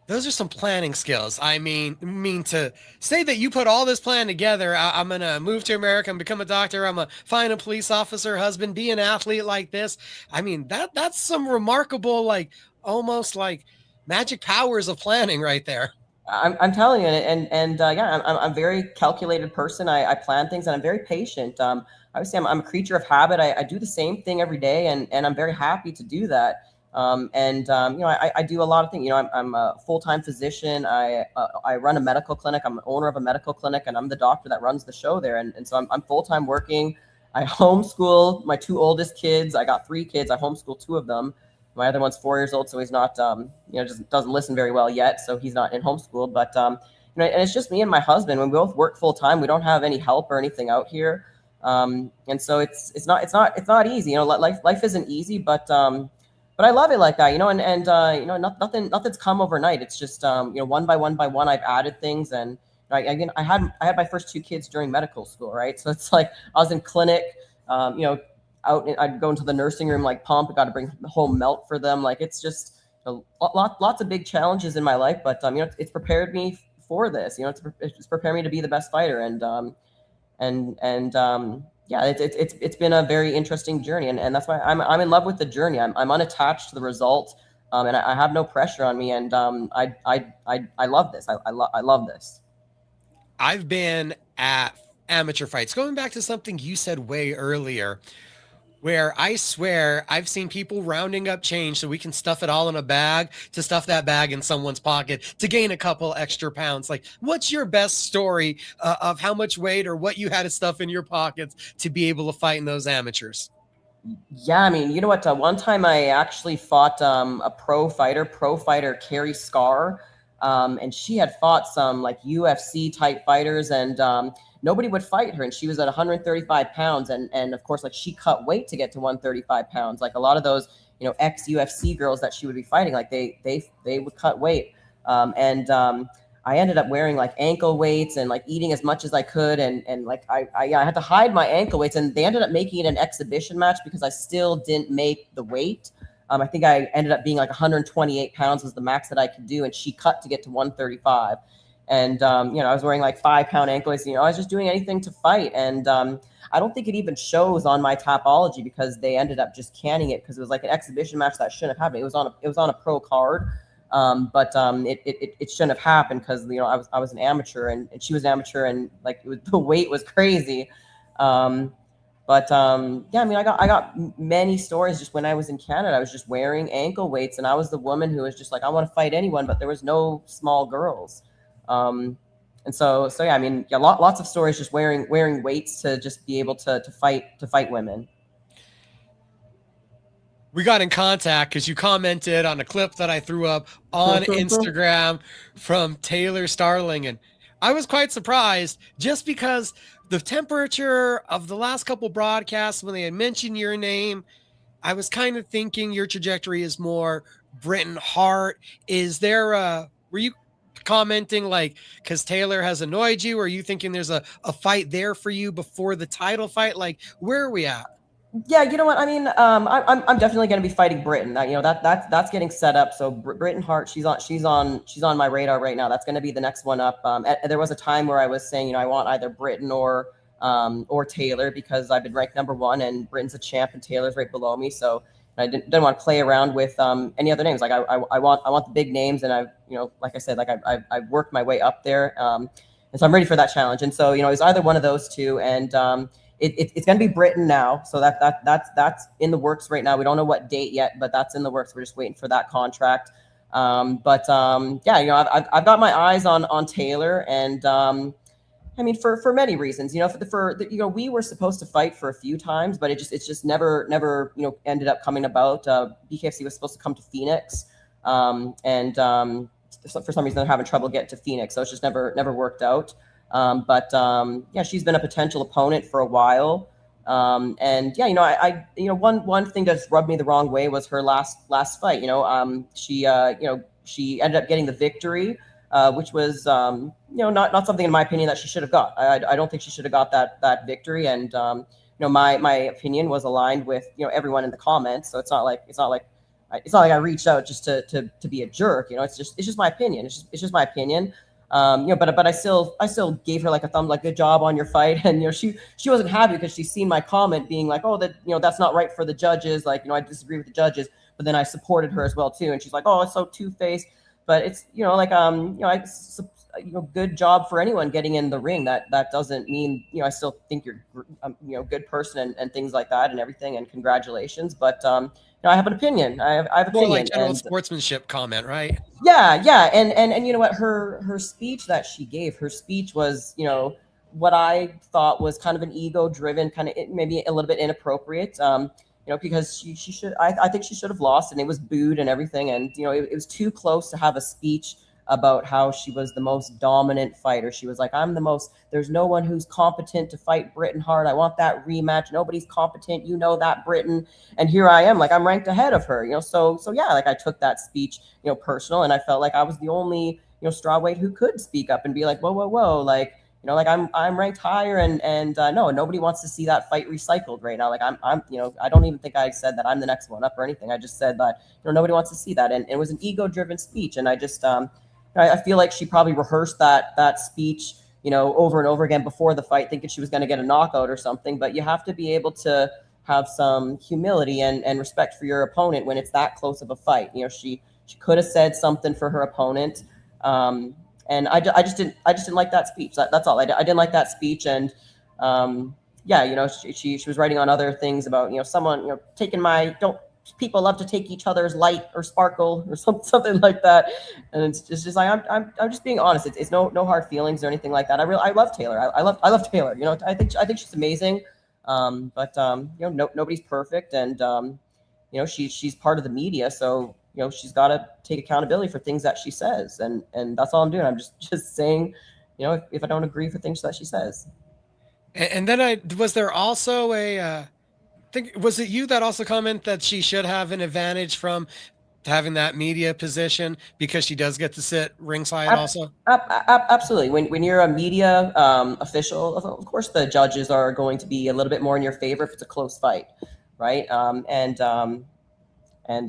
Those are some planning skills. I mean to say that you put all this plan together. I'm going to move to America and become a doctor. I'm going to find a police officer, husband, be an athlete like this. I mean, that's some remarkable, like almost like magic powers of planning right there. I'm telling you, yeah, I'm a very calculated person. I plan things, and I'm very patient. I would say I'm a creature of habit. I do the same thing every day, and I'm very happy to do that. I do a lot of things. I'm a full-time physician. I run a medical clinic. I'm the owner of a medical clinic, and I'm the doctor that runs the show there. And so I'm full-time working. I homeschool my two oldest kids. I got 3 kids. I homeschool 2 of them. My other one's 4 years old, so he's not, just doesn't listen very well yet. So he's not in homeschool. But and it's just me and my husband. We both work full-time. We don't have any help or anything out here. And so it's not easy. Life isn't easy, but I love it like that, nothing's come overnight. It's just, one by one, I've added things. And I had my first 2 kids during medical school, right? So it's like I was in clinic, I'd go into the nursing room, like pump. I got to bring home milk for them. Like, it's just lots of big challenges in my life, but it's prepared me for this. It's prepared me to be the best fighter. Yeah, it's been a very interesting journey, and that's why I'm in love with the journey. I'm unattached to the result, and I have no pressure on me. And I love this. I love this. I've been at amateur fights. Going back to something you said way earlier, where I swear I've seen people rounding up change so we can stuff it all in a bag, to stuff that bag in someone's pocket to gain a couple extra pounds. Like, what's your best story of how much weight or what you had to stuff in your pockets to be able to fight in those amateurs? Yeah, I mean, you know what? One time I actually fought a pro fighter, Carrie Scar, and she had fought some like UFC type fighters, and nobody would fight her. And she was at 135 pounds. And of course, like, she cut weight to get to 135 pounds. Like a lot of those, you know, ex-UFC girls that she would be fighting, like they would cut weight. I ended up wearing like ankle weights and like eating as much as I could. And like, I had to hide my ankle weights, and they ended up making it an exhibition match because I still didn't make the weight. I think I ended up being like 128 pounds was the max that I could do. And she cut to get to 135. And, you know, I was wearing like 5-pound ankle weights, you know, I was just doing anything to fight. And, I don't think it even shows on my Tapology because they ended up just canning it because it was like an exhibition match that shouldn't have happened. It was on a pro card. But it shouldn't have happened because, you know, I was an amateur and she was an amateur, and like the weight was crazy. Yeah, I mean, I got many stories just when I was in Canada. I was just wearing ankle weights, and I was the woman who was just like, I want to fight anyone, but there was no small girls. And so yeah, I mean, yeah, lots of stories just wearing weights to just be able to fight women. We got in contact because you commented on a clip that I threw up on Instagram from Taylor Starling. And I was quite surprised just because the temperature of the last couple broadcasts, when they had mentioned your name, I was kind of thinking your trajectory is more Britain Hart. Is there were you commenting like, because Taylor has annoyed you, or are you thinking there's a fight there for you before the title fight? Like, where are we at? Yeah, you know what I mean. I'm definitely going to be fighting Britain. You know, that's getting set up. So Britain Hart, she's on my radar right now. That's going to be the next one up. There was a time where I was saying, you know, I want either Britain or Taylor because I've been ranked #1 and Britain's a champ and Taylor's right below me. So I didn't want to play around with any other names. Like I want the big names, and I've, you know, like I said, like I've worked my way up there, and so I'm ready for that challenge. And so, you know, it's either one of those two, and it's going to be Britain now. So that's in the works right now. We don't know what date yet, but that's in the works. We're just waiting for that contract. Yeah, you know, I've got my eyes on Taylor, and I mean, for many reasons, you know, you know, we were supposed to fight for a few times, but it's just never, you know, ended up coming about. BKFC was supposed to come to Phoenix, and for some reason they're having trouble getting to Phoenix, so it's just never worked out. Yeah, she's been a potential opponent for a while. And yeah, you know, I you know, one thing that's rubbed me the wrong way was her last fight. You know, she ended up getting the victory, which was, you know, not something in my opinion that she should have got. I don't think she should have got that victory. And, you know, my opinion was aligned with, you know, everyone in the comments. So it's not like I reached out just to be a jerk. You know, it's just my opinion. It's just my opinion. You know, but I still gave her like a thumb, like, good job on your fight. And, you know, she wasn't happy because she's seen my comment being like, oh, that, you know, that's not right for the judges. Like, you know, I disagree with the judges, but then I supported her as well too. And she's like, oh, it's so two-faced. But it's, you know, like, you know, good job for anyone getting in the ring. That doesn't mean, you know, I still think you're, you know, good person and things like that and everything. And congratulations. But, you know, I have an opinion. I have opinion. More like general sportsmanship comment, right? Yeah. And you know what, her speech that she gave, her speech was, you know, what I thought was kind of an ego-driven, kind of maybe a little bit inappropriate. You know, because she should, I think she should have lost, and it was booed and everything. And, you know, it was too close to have a speech about how she was the most dominant fighter. She was like, there's no one who's competent to fight Britain Hart. I want that rematch. Nobody's competent. You know that, Britain. And here I am, like, I'm ranked ahead of her, you know? So yeah, like, I took that speech, you know, personal, and I felt like I was the only, you know, strawweight who could speak up and be like, whoa, like, you know, like, I'm ranked higher, and no, nobody wants to see that fight recycled right now. Like, I'm, you know, I don't even think I said that I'm the next one up or anything. I just said that, you know, nobody wants to see that. And it was an ego-driven speech. And I just, I feel like she probably rehearsed that speech, you know, over and over again before the fight, thinking she was going to get a knockout or something. But you have to be able to have some humility and respect for your opponent when it's that close of a fight. You know, she could have said something for her opponent. And I just didn't like that speech. That's all. I didn't like that speech. And yeah, you know, she was writing on other things about, you know, someone, you know, taking people love to take each other's light or sparkle or something like that. And it's just like, I'm just being honest. It's no hard feelings or anything like that. I love Taylor. I love Taylor. You know, I think she's amazing. But you know, nobody's perfect. And you know, she's part of the media, so, you know, she's got to take accountability for things that she says. And that's all I'm doing. I'm just saying, you know, if I don't agree with things that she says. And then was there also was it you that also comment that she should have an advantage from having that media position because she does get to sit ringside also? Absolutely. When you're a media official, of course the judges are going to be a little bit more in your favor if it's a close fight, right? And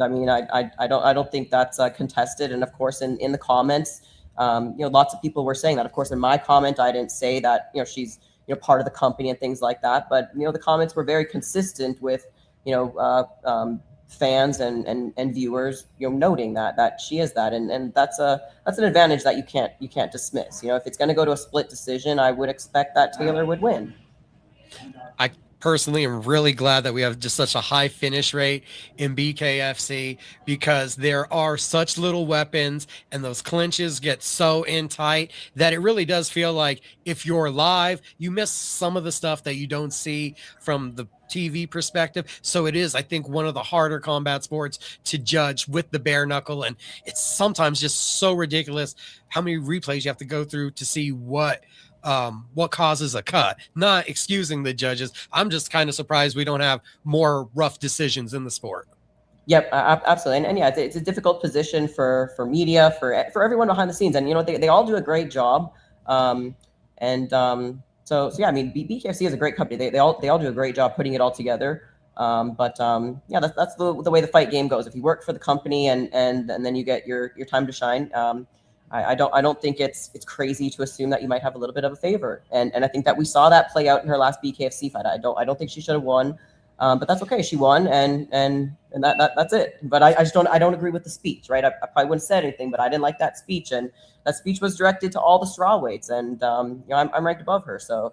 I mean, I don't think that's contested. And of course, in the comments, lots of people were saying that. Of course, in my comment, I didn't say that she's part of the company and things like that. But the comments were very consistent with fans and viewers noting that she is that, and that's an advantage that you can't dismiss. If it's going to go to a split decision, I would expect that Taylor would win. I personally am really glad that we have just such a high finish rate in BKFC because there are such little weapons and those clinches get so in tight that it really does feel like if you're live, you miss some of the stuff that you don't see from the TV perspective. So it is, I think, one of the harder combat sports to judge with the bare knuckle. And it's sometimes just so ridiculous how many replays you have to go through to see what causes a cut. Not excusing the judges. I'm just kind of surprised we don't have more rough decisions in the sport. Yep, absolutely. And yeah, it's a difficult position for media, for everyone behind the scenes. And, they all do a great job. So yeah, I mean, BKFC is a great company. They all do a great job putting it all together. Yeah, that's the way the fight game goes. If you work for the company and then you get your time to shine, I don't think it's crazy to assume that you might have a little bit of a favor. And I think that we saw that play out in her last BKFC fight. I don't think she should have won. But that's okay. She won, and that's it. But I don't agree with the speech, right? I probably wouldn't have said anything, but I didn't like that speech, and that speech was directed to all the strawweights, and I'm ranked above her, so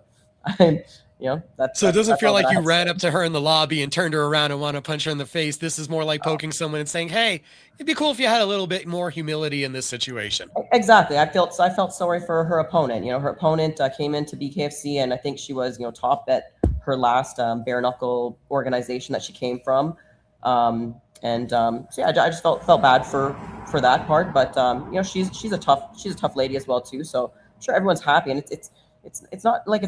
So it doesn't feel like you ran up to her in the lobby and turned her around and want to punch her in the face. This is more like poking someone and saying, "Hey, it'd be cool if you had a little bit more humility in this situation." Exactly. I felt sorry for her opponent. Her opponent came into BKFC, and I think she was top at her last bare knuckle organization that she came from. So yeah, I just felt bad for that part. But she's a tough lady as well too. So I'm sure everyone's happy, and it's not like I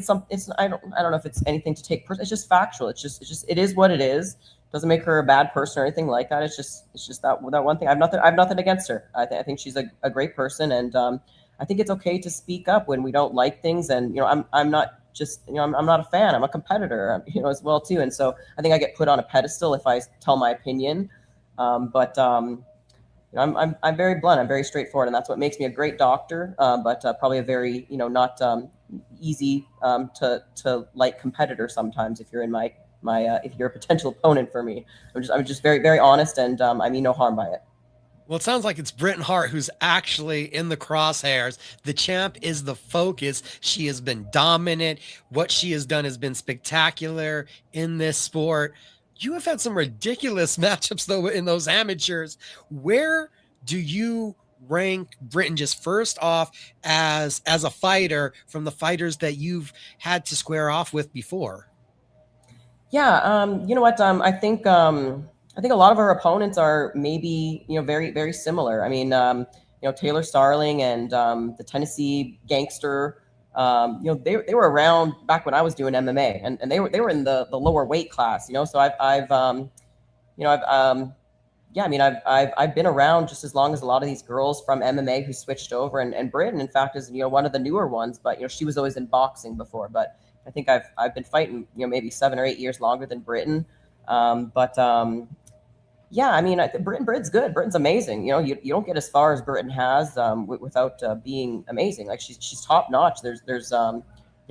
don't know if it's anything to take. It's just factual. It is what it is. Doesn't make her a bad person or anything like that. It's just that one thing. I have nothing against her. I think she's a great person, and I think it's okay to speak up when we don't like things. And I'm not just I'm not a fan. I'm a competitor, as well too. And so I think I get put on a pedestal if I tell my opinion. I'm very blunt. I'm very straightforward, and that's what makes me a great doctor. But probably a very not easy to like competitor sometimes if you're in my if you're a potential opponent for me. I'm just very, very honest, and I mean no harm by it. Well, it sounds like it's Britain Hart who's actually in the crosshairs. The champ is the focus. She has been dominant. What she has done has been spectacular in this sport. You have had some ridiculous matchups, though, in those amateurs. Where do you rank Britain just first off as a fighter from the fighters that you've had to square off with before? Yeah, you know what? I think a lot of our opponents are maybe very, very similar. I mean, Taylor Starling and the Tennessee Gangster. They were around back when I was doing MMA, and they were in the lower weight class. So I've been around just as long as a lot of these girls from MMA who switched over, and Britain, in fact, is one of the newer ones. But she was always in boxing before. But I think I've been fighting maybe 7 or 8 years longer than Britain. Yeah, I mean, Britain's good. Britain's amazing. You don't get as far as Britain has without being amazing. Like she's top notch. There's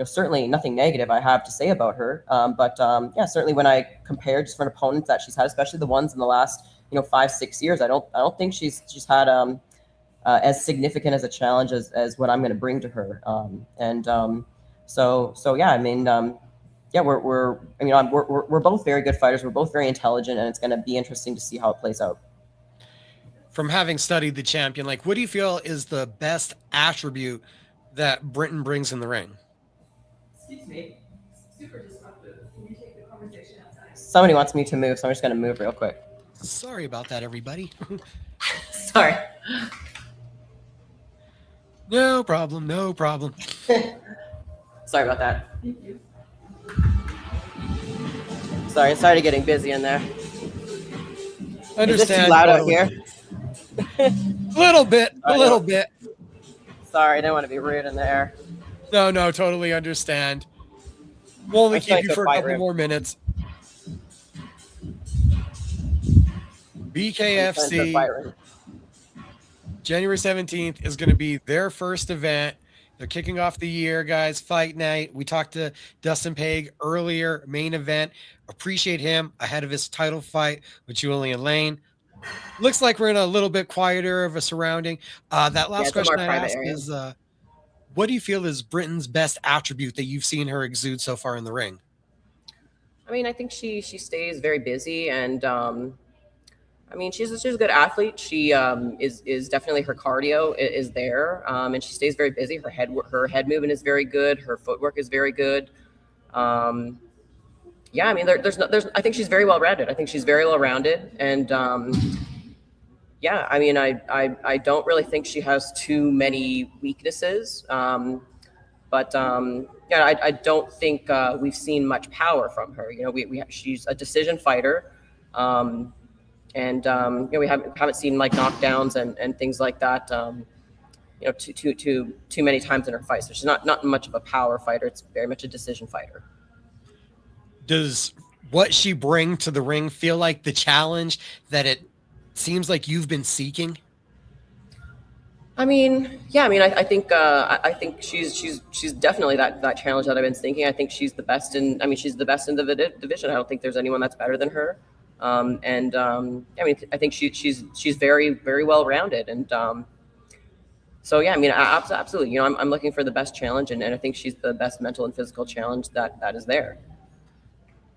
certainly nothing negative I have to say about her. Yeah, certainly when I compare just for opponents that she's had, especially the ones in the last 5-6 years, I don't think she's had as significant as a challenge as what I'm going to bring to her. So yeah, I mean, yeah, we're both very good fighters. We're both very intelligent, and it's going to be interesting to see how it plays out. From having studied the champion, like, what do you feel is the best attribute that Britain brings in the ring? Excuse me. Super disruptive. Can you take the conversation outside? Somebody wants me to move, so I'm just going to move real quick. Sorry about that, everybody. Sorry. No problem. No problem. Sorry about that. Thank you. Sorry getting busy in there. Understand. Is this too loud out here? A little bit. Sorry, I didn't want to be rude in there. No, totally understand. We'll only keep you for a couple more minutes. BKFC, January 17th is going to be their first event. They're kicking off the year, guys. Fight night. We talked to Dustin Pague earlier, main event. Appreciate him ahead of his title fight with Julian Lane. Looks like we're in a little bit quieter of a surrounding. That last question I asked is, what do you feel is Britain's best attribute that you've seen her exude so far in the ring? I mean, I think she stays very busy, and I mean, she's a good athlete. She is definitely, her cardio is there, and she stays very busy. Her head movement is very good. Her footwork is very good. Yeah, I mean, I think she's very well rounded. I think she's very well rounded, and yeah, I mean, I don't really think she has too many weaknesses. But yeah, I don't think we've seen much power from her. You know, she's a decision fighter. And you know, we haven't seen like knockdowns and things like that, you know, too many times in her fights. So she's not much of a power fighter. It's very much a decision fighter. Does what she bring to the ring feel like the challenge that it seems like you've been seeking? I mean, yeah. I mean, I think she's definitely that challenge that I've been thinking. I think she's the best in. I mean, she's the best in the division. I don't think there's anyone that's better than her. I mean, I think she's very well rounded, and so yeah, I mean, absolutely. You know, I'm looking for the best challenge, and I think she's the best mental and physical challenge that is there.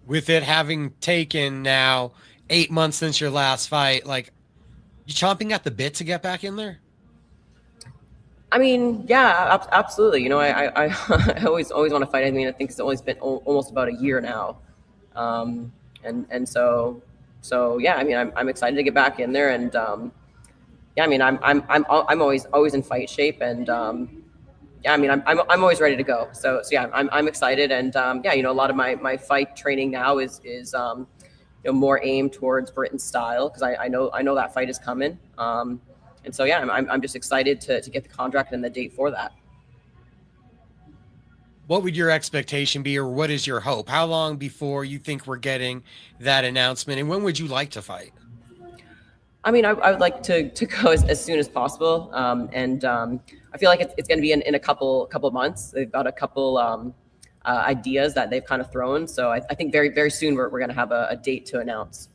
With it having taken now 8 months since your last fight, like, you chomping at the bit to get back in there? I mean, yeah, absolutely. You know, I always want to fight. I mean, I think it's always been almost about a year now, and so yeah. I mean, I'm excited to get back in there, and yeah. I mean, I'm always in fight shape, and yeah. I mean, I'm always ready to go. So yeah, I'm excited, and yeah. You know, a lot of my fight training now is you know, more aimed towards Britain style, because I know that fight is coming. And so, yeah, I'm just excited to get the contract and the date for that. What would your expectation be, or what is your hope? How long before you think we're getting that announcement, and when would you like to fight? I mean, I would like to go as soon as possible. And I feel like it's going to be in a couple months. They've got a couple ideas that they've kind of thrown. So I think very soon we're going to have a date to announce.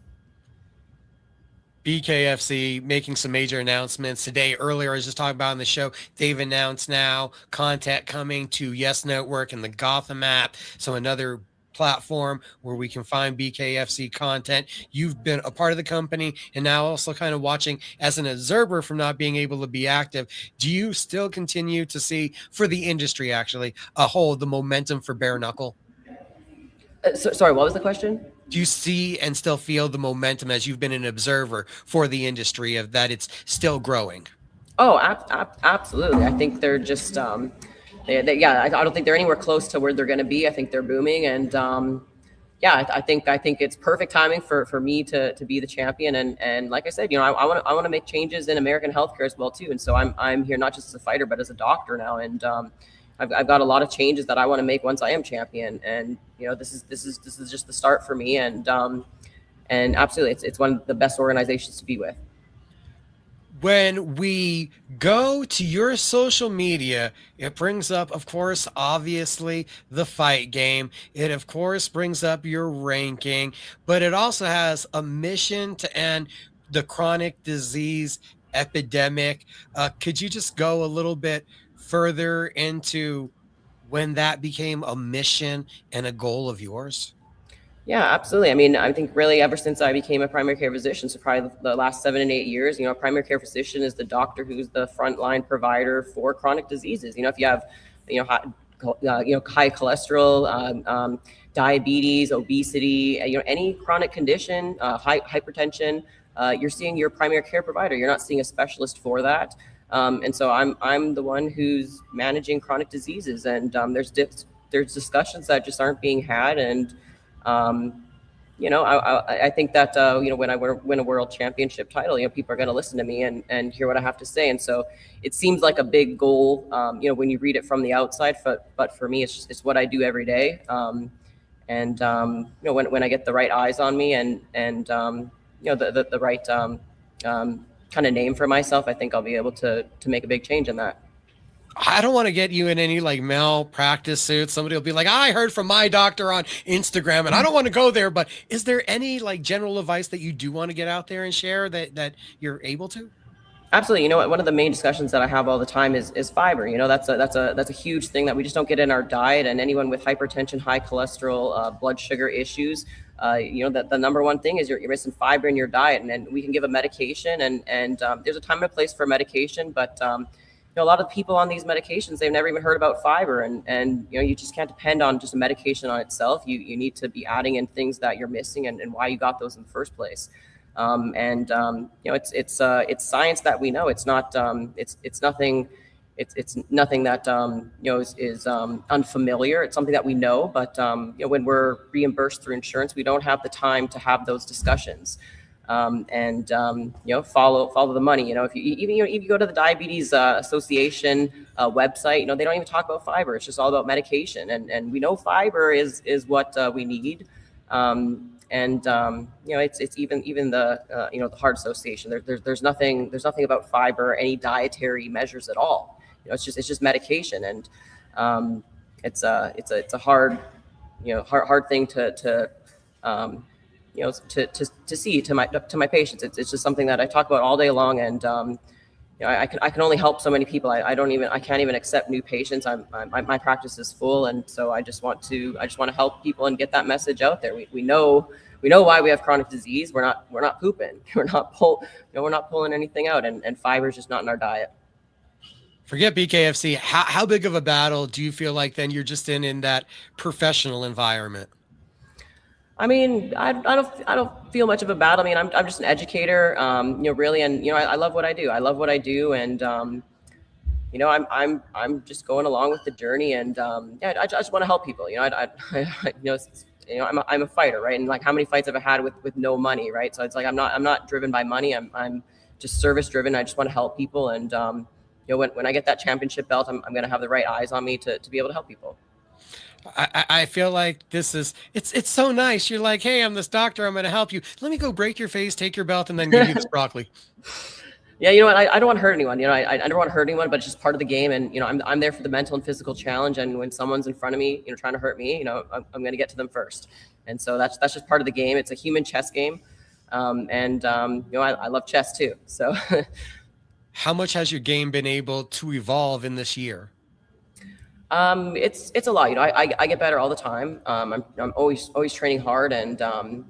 BKFC making some major announcements today. Earlier, I was just talking about on the show, they've announced now content coming to Yes Network and the Gotham app. So another platform where we can find BKFC content. You've been a part of the company and now also kind of watching as an observer from not being able to be active. Do you still continue to see, for the industry actually, a whole, the momentum for bare knuckle? Sorry, what was the question? Do you see and still feel the momentum as you've been an observer for the industry of that it's still growing? Oh, absolutely. I think they're just, yeah, I don't think they're anywhere close to where they're going to be. I think they're booming. And yeah, I think it's perfect timing for me to be the champion. And like I said, you know, I want to make changes in American healthcare as well, too. And so I'm here not just as a fighter, but as a doctor now. And I've got a lot of changes that I want to make once I am champion, and you know, this is just the start for me, and absolutely, it's one of the best organizations to be with. When we go to your social media, it brings up, of course, obviously the fight game. It, of course, brings up your ranking, but it also has a mission to end the chronic disease epidemic. Could you just go a little bit further into when that became a mission and a goal of yours? Yeah, absolutely. I mean, I think really ever since I became a primary care physician, so probably the last 7 and 8 years, you know, a primary care physician is the doctor who's the frontline provider for chronic diseases. You know, if you have, you know, high cholesterol, diabetes, obesity, you know, any chronic condition, hypertension, you're seeing your primary care provider. You're not seeing a specialist for that. And so I'm the one who's managing chronic diseases, and there's discussions that just aren't being had, and I think that, when I win a world championship title, people are going to listen to me and hear what I have to say. And so it seems like a big goal, when you read it from the outside, but for me, it's what I do every day. When I get the right eyes on me and the right kind of name for myself, I think I'll be able to make a big change in that. I don't want to get you in any like malpractice suits. Somebody will be like, I heard from my doctor on Instagram, and I don't want to go there. But is there any like general advice that you do want to get out there and share that you're able to? Absolutely. One of the main discussions that I have all the time is fiber. That's a huge thing that we just don't get in our diet. And anyone with hypertension, high cholesterol, blood sugar issues, that the number one thing is you're missing fiber in your diet. And we can give a medication, and there's a time and a place for medication, but a lot of people on these medications, they've never even heard about fiber, and you just can't depend on just a medication on itself. You need to be adding in things that you're missing and why you got those in the first place. It's science that we know. It's not it's nothing that is unfamiliar. It's something that we know, but when we're reimbursed through insurance, we don't have the time to have those discussions. Follow the money. If you go to the Diabetes Association website, they don't even talk about fiber. It's just all about medication, and we know fiber is what we need. It's even the the Heart Association. There's nothing about fiber, any dietary measures at all. It's just medication, and it's a hard thing to see to my patients. It's just something that I talk about all day long, and I can only help so many people. I can't even accept new patients. My practice is full, and so I just want to help people and get that message out there. We know why we have chronic disease. We're not pooping. We're not pulling anything out, and fiber is just not in our diet. Forget BKFC. How big of a battle do you feel like then you're just in that professional environment? I mean, I don't feel much of a battle. I mean, I'm just an educator, really, and I love what I do. And I'm just going along with the journey, and I just want to help people. I'm a fighter, right? And like, how many fights have I had with no money, right? So it's like I'm not driven by money. I'm just service driven. I just want to help people, and when I get that championship belt, I'm going to have the right eyes on me to be able to help people. I feel like it's so nice. You're like, hey, I'm this doctor. I'm going to help you. Let me go break your face, take your belt, and then give you this broccoli. Yeah, I don't want to hurt anyone. I don't want to hurt anyone, but it's just part of the game. And I'm there for the mental and physical challenge. And when someone's in front of me, trying to hurt me, I'm going to get to them first. And so that's just part of the game. It's a human chess game, and I love chess too. So, how much has your game been able to evolve in this year? It's a lot. I get better all the time. I'm always training hard, and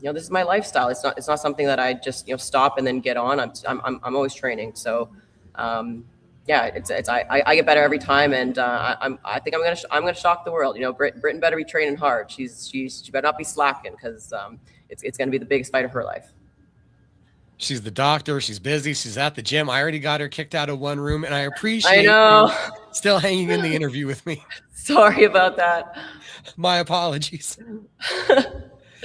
this is my lifestyle. It's not something that I just stop and then get on. I'm always training. So I get better every time, and I think I'm gonna shock the world. Britain better be training hard. She better not be slacking, because it's gonna be the biggest fight of her life. She's the doctor. She's busy. She's at the gym. I already got her kicked out of one room, and I appreciate you still hanging in the interview with me. Sorry about that. My apologies.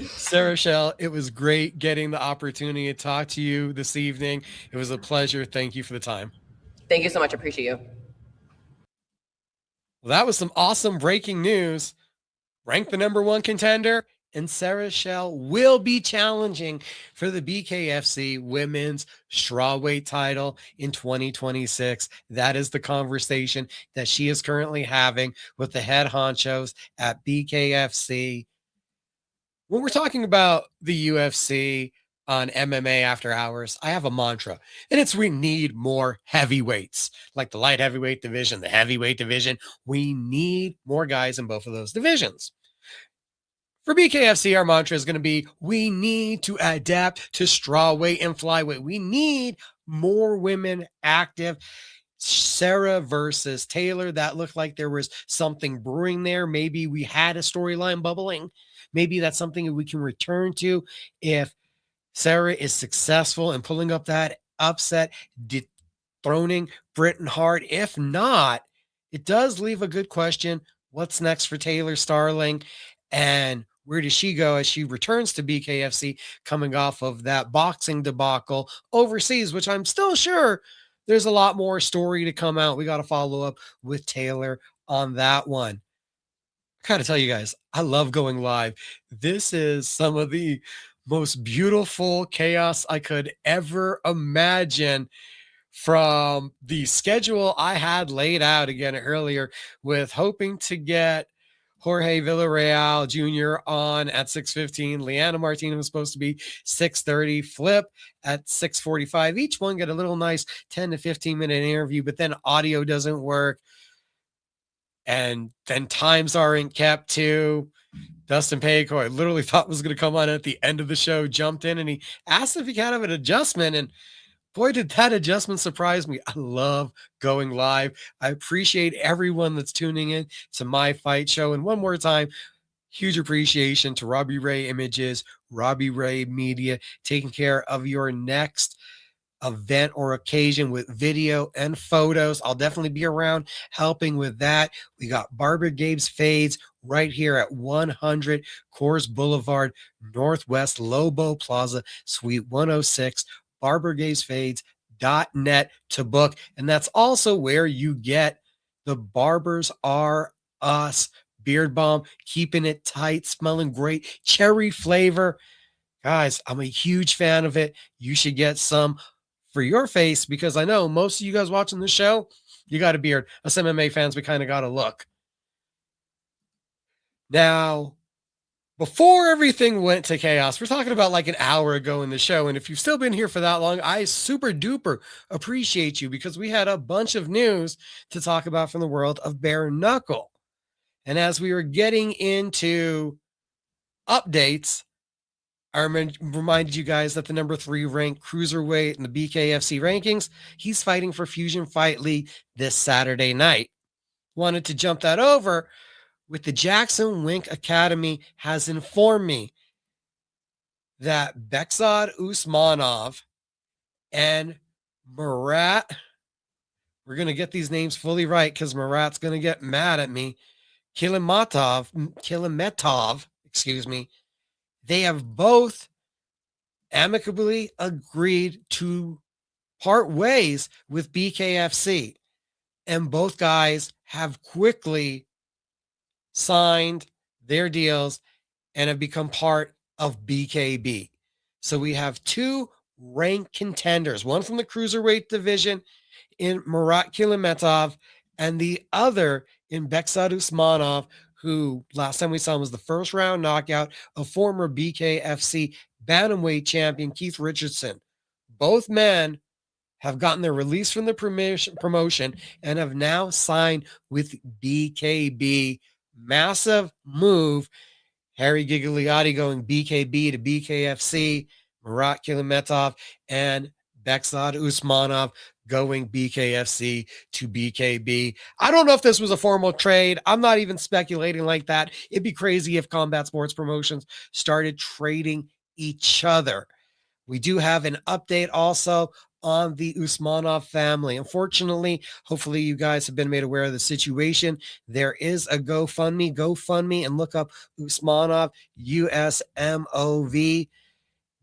Sarah Schell, it was great getting the opportunity to talk to you this evening. It was a pleasure. Thank you for the time. Thank you so much. I appreciate you. Well, that was some awesome breaking news. Ranked the #1 contender, and Sarah Schell will be challenging for the BKFC Women's Strawweight title in 2026. That is the conversation that she is currently having with the head honchos at BKFC. When we're talking about the UFC on MMA After Hours, I have a mantra, and it's we need more heavyweights, like the light heavyweight division, the heavyweight division. We need more guys in both of those divisions. For BKFC, our mantra is going to be, we need to adapt to strawweight and flyweight. We need more women active. Sarah versus Taylor, that looked like there was something brewing there. Maybe we had a storyline bubbling. Maybe that's something that we can return to if Sarah is successful in pulling up that upset, dethroning Britain Hart. If not, it does leave a good question. What's next for Taylor Starling? And where does she go as she returns to BKFC coming off of that boxing debacle overseas, which I'm still sure there's a lot more story to come out. We got to follow up with Taylor on that one. I gotta tell you guys, I love going live. This is some of the most beautiful chaos I could ever imagine from the schedule I had laid out again earlier, with hoping to get Jorge Villarreal Jr. on at 6:15. Leanna Martinez was supposed to be 6:30. Flip at 6:45. Each one get a little nice 10 to 15 minute interview, but then audio doesn't work. And then times aren't kept too. Dustin Pague, who I literally thought was going to come on at the end of the show, jumped in and he asked if he could have an adjustment. And boy, did that adjustment surprise me. I love going live. I appreciate everyone that's tuning in to my fight show. And one more time, huge appreciation to Robbie Ray Images, Robbie Ray Media, taking care of your next event or occasion with video and photos. I'll definitely be around helping with that. We got Barber Gabe's Fades right here at 100 Coors Boulevard, Northwest Lobo Plaza, Suite 106, barbergavesfades.net to book. And that's also where you get the Barbers Are Us beard balm, keeping it tight, smelling great, cherry flavor. Guys, I'm a huge fan of it. You should get some for your face, because I know most of you guys watching the show, you got a beard. Us MMA fans, we kind of got to look. Now, before everything went to chaos, we're talking about like an hour ago in the show. And if you've still been here for that long, I super duper appreciate you, because we had a bunch of news to talk about from the world of bare knuckle. And as we were getting into updates, I reminded you guys that the number 3 ranked cruiserweight in the BKFC rankings, he's fighting for Fusion Fight League this Saturday night. Wanted to jump that over with the Jackson Wink Academy has informed me that Beksad Usmanov and Murat, we're going to get these names fully right because Murat's going to get mad at me, Kilometov, they have both amicably agreed to part ways with BKFC. And both guys have quickly signed their deals and have become part of BKB. So we have 2 ranked contenders, one from the cruiserweight division in Murat Kilometov and the other in Beksad Usmanov, who last time we saw him was the first round knockout of former BKFC bantamweight champion Keith Richardson. Both men have gotten their release from the promotion and have now signed with BKB. Massive move. Harry Gigliotti going BKB to BKFC, Murat Kilometov and Beksad Usmanov going BKFC to BKB. I don't know if this was a formal trade. I'm not even speculating like that. It'd be crazy if Combat Sports Promotions started trading each other. We do have an update also on the Usmanov family. Unfortunately, hopefully you guys have been made aware of the situation. There is a GoFundMe, and look up Usmanov, USMOV.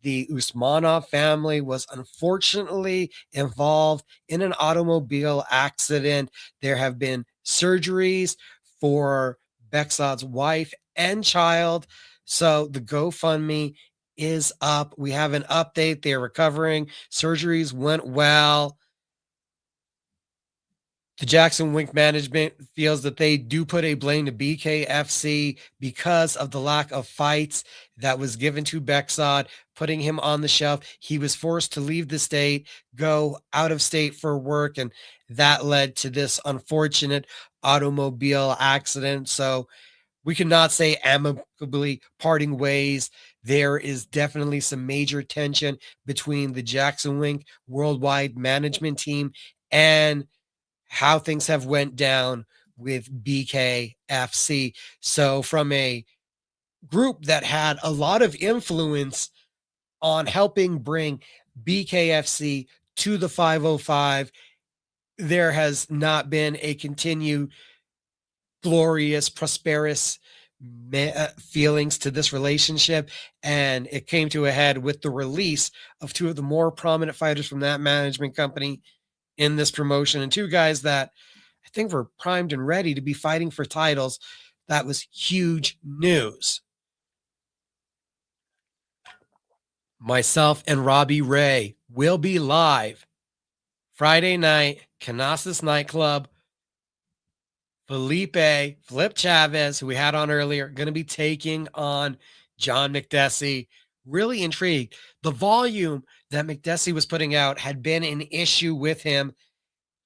The Usmanov family was unfortunately involved in an automobile accident. There have been surgeries for Beksad's wife and child. So the GoFundMe is up. We have an update. They're recovering. Surgeries went well. The Jackson Wink management feels that they do put a blame to BKFC because of the lack of fights that was given to Beksad, putting him on the shelf. He was forced to leave the state, go out of state for work, and that led to this unfortunate automobile accident. So we cannot say amicably parting ways. There is definitely some major tension between the Jackson Wink worldwide management team and how things have went down with BKFC. So from a group that had a lot of influence on helping bring BKFC to the 505, there has not been a continued glorious, prosperous feelings to this relationship, and it came to a head with the release of two of the more prominent fighters from that management company in this promotion, and two guys that I think were primed and ready to be fighting for titles. That was huge news. Myself and Robbie Ray will be live Friday night, Canasas Nightclub. Flip Chavez, who we had on earlier, going to be taking on John McDessie. Really intrigued. The volume that McDessie was putting out had been an issue with him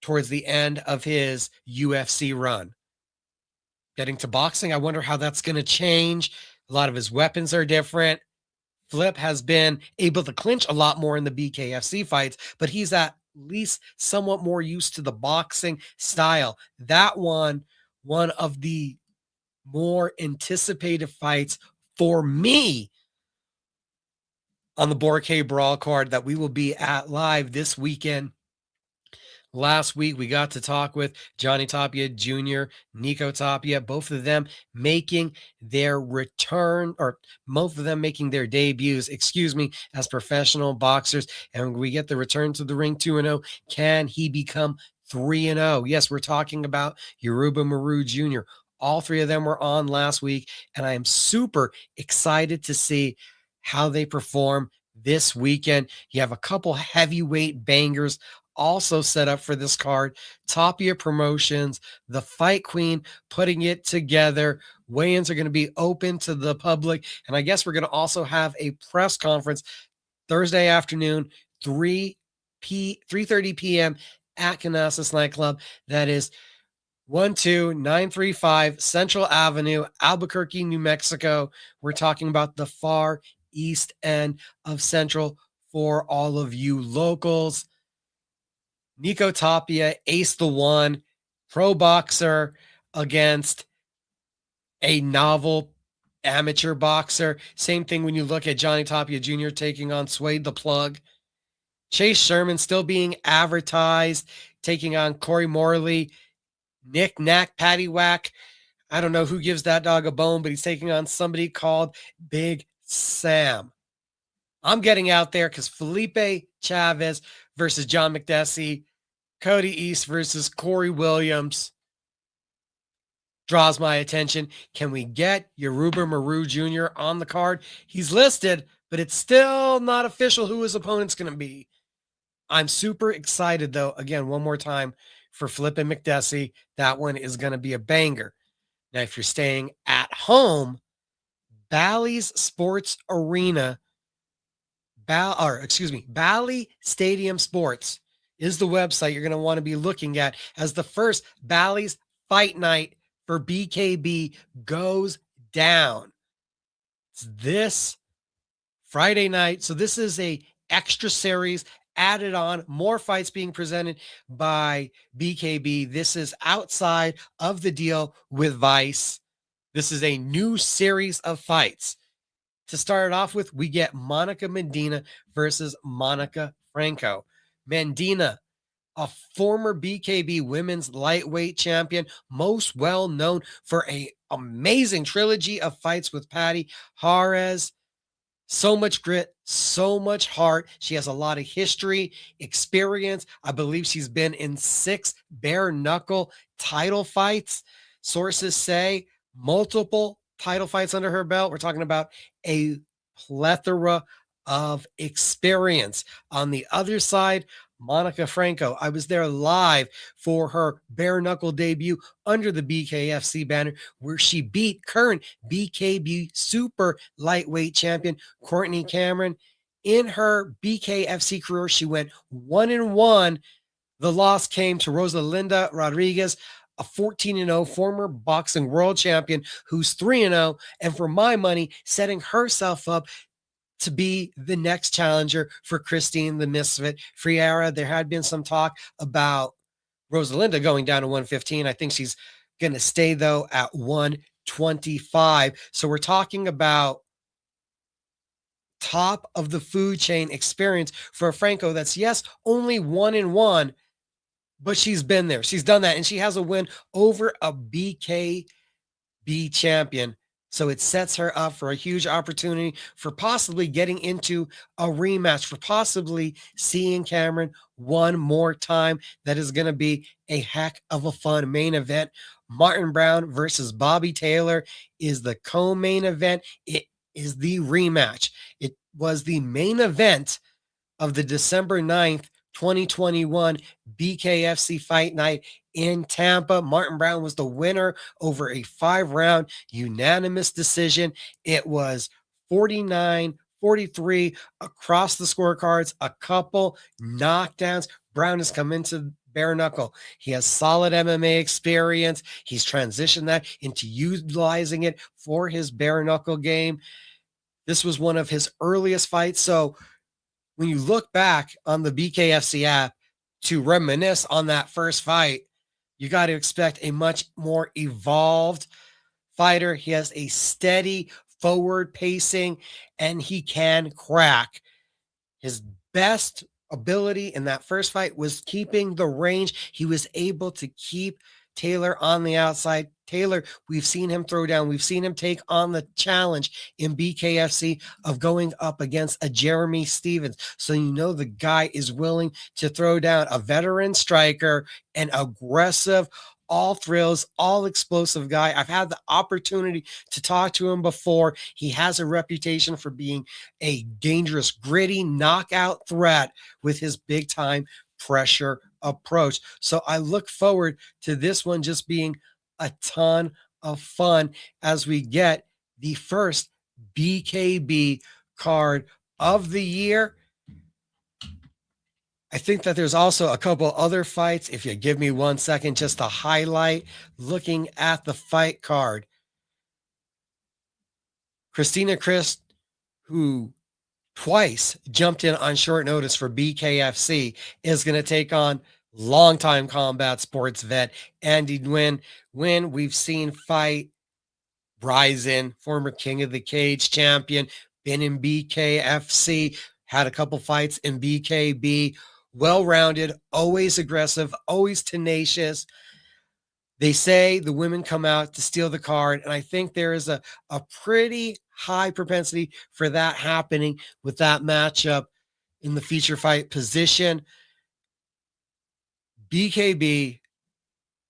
towards the end of his UFC run. Getting to boxing, I wonder how that's going to change. A lot of his weapons are different. Flip has been able to clinch a lot more in the BKFC fights, but he's at least somewhat more used to the boxing style. That one of the more anticipated fights for me on the Boracay Brawl card that we will be at live this weekend. Last week, we got to talk with Johnny Tapia Jr., Nico Tapia, both of them making their return, or both of them making their debuts, as professional boxers. And we get the return to the ring 2-0. Can he become 3-0? Yes, we're talking about Yoruba Maru Jr. All three of them were on last week, and I am super excited to see how they perform this weekend. You have a couple heavyweight bangers also set up for this card. Tapia Promotions, the Fight Queen, putting it together. Weigh-ins are going to be open to the public, and I guess we're going to also have a press conference Thursday afternoon, 3:30 p.m. at Canasas Nightclub. That is 12935 Central Avenue, Albuquerque, New Mexico. We're talking about the far east end of Central for all of you locals. Nico Tapia, Ace the One, pro boxer against a novel amateur boxer. Same thing when you look at Johnny Tapia Jr. taking on Suede the Plug. Chase Sherman still being advertised, taking on Corey Morley. Nick Knack Paddywhack. I don't know who gives that dog a bone, but he's taking on somebody called Big Sam. I'm getting out there because Felipe Chavez versus John McDessie, Cody East versus Corey Williams draws my attention. Can we get Yoruba Maru Jr. on the card? He's listed, but it's still not official who his opponent's going to be. I'm super excited, though, again, one more time, for Flip and McDessie. That one is going to be a banger. Now, if you're staying at home, Bally's Sports Arena, Bally Stadium Sports is the website you're going to want to be looking at as the first Bally's Fight Night for BKB goes down. It's this Friday night. So this is a extra series added on, more fights being presented by BKB. This is outside of the deal with Vice. This is a new series of fights. To start it off with, we get Monica Medina versus Monica Franco. Medina, a former BKB women's lightweight champion, most well known for an amazing trilogy of fights with Patty Juarez. So much grit, so much heart. She has a lot of history, experience. I believe she's been in 6 bare knuckle title fights. Sources say multiple title fights under her belt. We're talking about a plethora of experience. On the other side, Monica Franco. I was there live for her bare knuckle debut under the BKFC banner, where she beat current BKB super lightweight champion Courtney Cameron. In her BKFC career, she went 1-1. The loss came to Rosalinda Rodriguez, a 14-0 former boxing world champion who's 3-0, and for my money, setting herself up to be the next challenger for Christine the Misfit Friera. There had been some talk about Rosalinda going down to 115. I think she's going to stay, though, at 125. So we're talking about top of the food chain experience for Franco. That's, yes, only 1-1, but she's been there. She's done that, and she has a win over a BKB champion. So it sets her up for a huge opportunity for possibly getting into a rematch, for possibly seeing Cameron one more time. That is going to be a heck of a fun main event. Martin Brown versus Bobby Taylor is the co-main event. It is the rematch. It was the main event of the December 9th, 2021 BKFC Fight Night in Tampa. Martin Brown was the winner over a 5-round unanimous decision. It was 49-43 across the scorecards, a couple knockdowns. Brown has come into bare knuckle. He has solid MMA experience. He's transitioned that into utilizing it for his bare knuckle game. This was one of his earliest fights. So when you look back on the BKFC app to reminisce on that first fight, you got to expect a much more evolved fighter. He has a steady forward pacing and he can crack. His best ability in that first fight was keeping the range. He was able to keep Taylor on the outside. Taylor, we've seen him throw down. We've seen him take on the challenge in BKFC of going up against a Jeremy Stevens. So you know the guy is willing to throw down a veteran striker, an aggressive, all thrills, all explosive guy. I've had the opportunity to talk to him before. He has a reputation for being a dangerous, gritty knockout threat with his big time pressure approach. So I look forward to this one just being a ton of fun as we get the first BKB card of the year. I think that there's also a couple other fights. If you give me 1 second just to highlight, looking at the fight card, Christina Christ, who twice jumped in on short notice for BKFC, is going to take on longtime combat sports vet Andy Nguyen. When we've seen fight Bryson, former King of the Cage champion, been in BKFC, had a couple fights in BKB, well-rounded, always aggressive, always tenacious. They say the women come out to steal the card, and I think there is a pretty high propensity for that happening with that matchup in the feature fight position. BKB,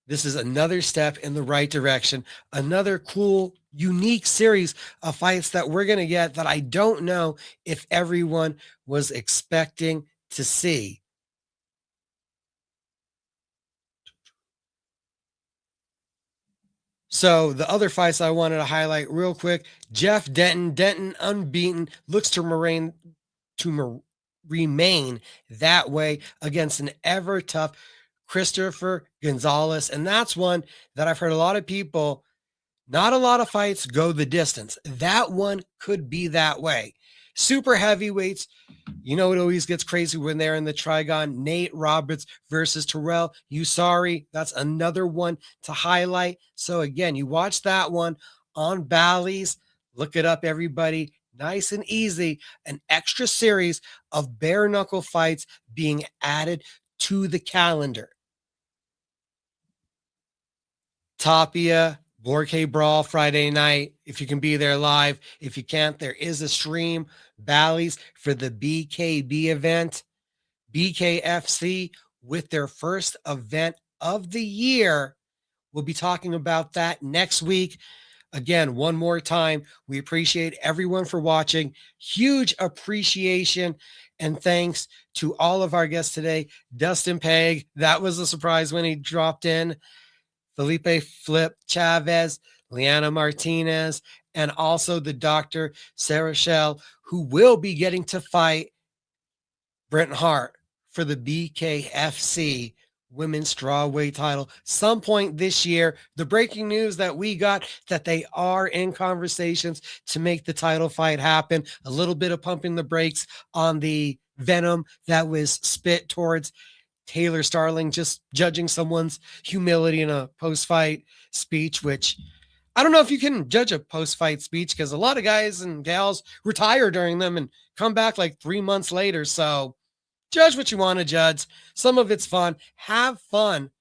this is another step in the right direction, another cool, unique series of fights that we're going to get that I don't know if everyone was expecting to see. So the other fights I wanted to highlight real quick, Jeff Denton unbeaten, looks to remain that way against an ever tough Christopher Gonzalez. And that's one that I've heard a lot of people, not a lot of fights go the distance. That one could be that way. Super heavyweights, you know, it always gets crazy when they're in the Trigon. Nate Roberts versus Terrell Usari. That's another one to highlight. So again, you watch that one on Bally's. Look it up, everybody. Nice and easy. An extra series of bare knuckle fights being added to the calendar. Tapia, Borke Brawl Friday night. If you can be there live. If you can't, there is a stream. Bally's for the BKB event. BKFC with their first event of the year. We'll be talking about that next week. Again, one more time, we appreciate everyone for watching. Huge appreciation and thanks to all of our guests today. Dustin Pague, that was a surprise when he dropped in. Felipe Flip Chavez, Leanna Martinez, and also the Dr. Sarah Shell, who will be getting to fight Brenton Hart for the BKFC women's strawweight title some point this year. The breaking news that we got that they are in conversations to make the title fight happen. A little bit of pumping the brakes on the venom that was spit towards Taylor Starling, just judging someone's humility in a post-fight speech, which I don't know if you can judge a post-fight speech because a lot of guys and gals retire during them and come back like 3 months later. So judge what you want to judge. Some of it's fun. Have fun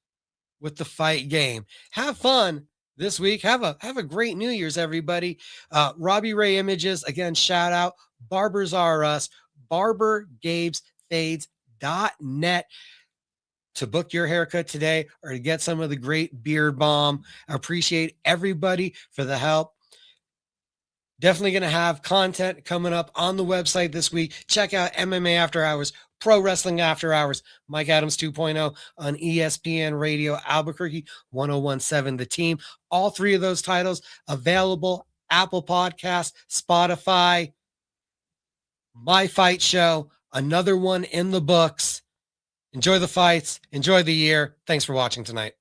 with the fight game. Have fun this week. Have a great New Year's, everybody. Robbie Ray Images, again, shout out. Barbers Are Us, barbergabesfades.net to book your haircut today or to get some of the great beard balm. I appreciate everybody for the help. Definitely going to have content coming up on the website this week. Check out MMA After Hours, Pro Wrestling After Hours, Mike Adams 2.0 on ESPN Radio Albuquerque, 1017 The Team. All three of those titles available, Apple Podcasts, Spotify, My Fight Show, another one in the books. Enjoy the fights. Enjoy the year. Thanks for watching tonight.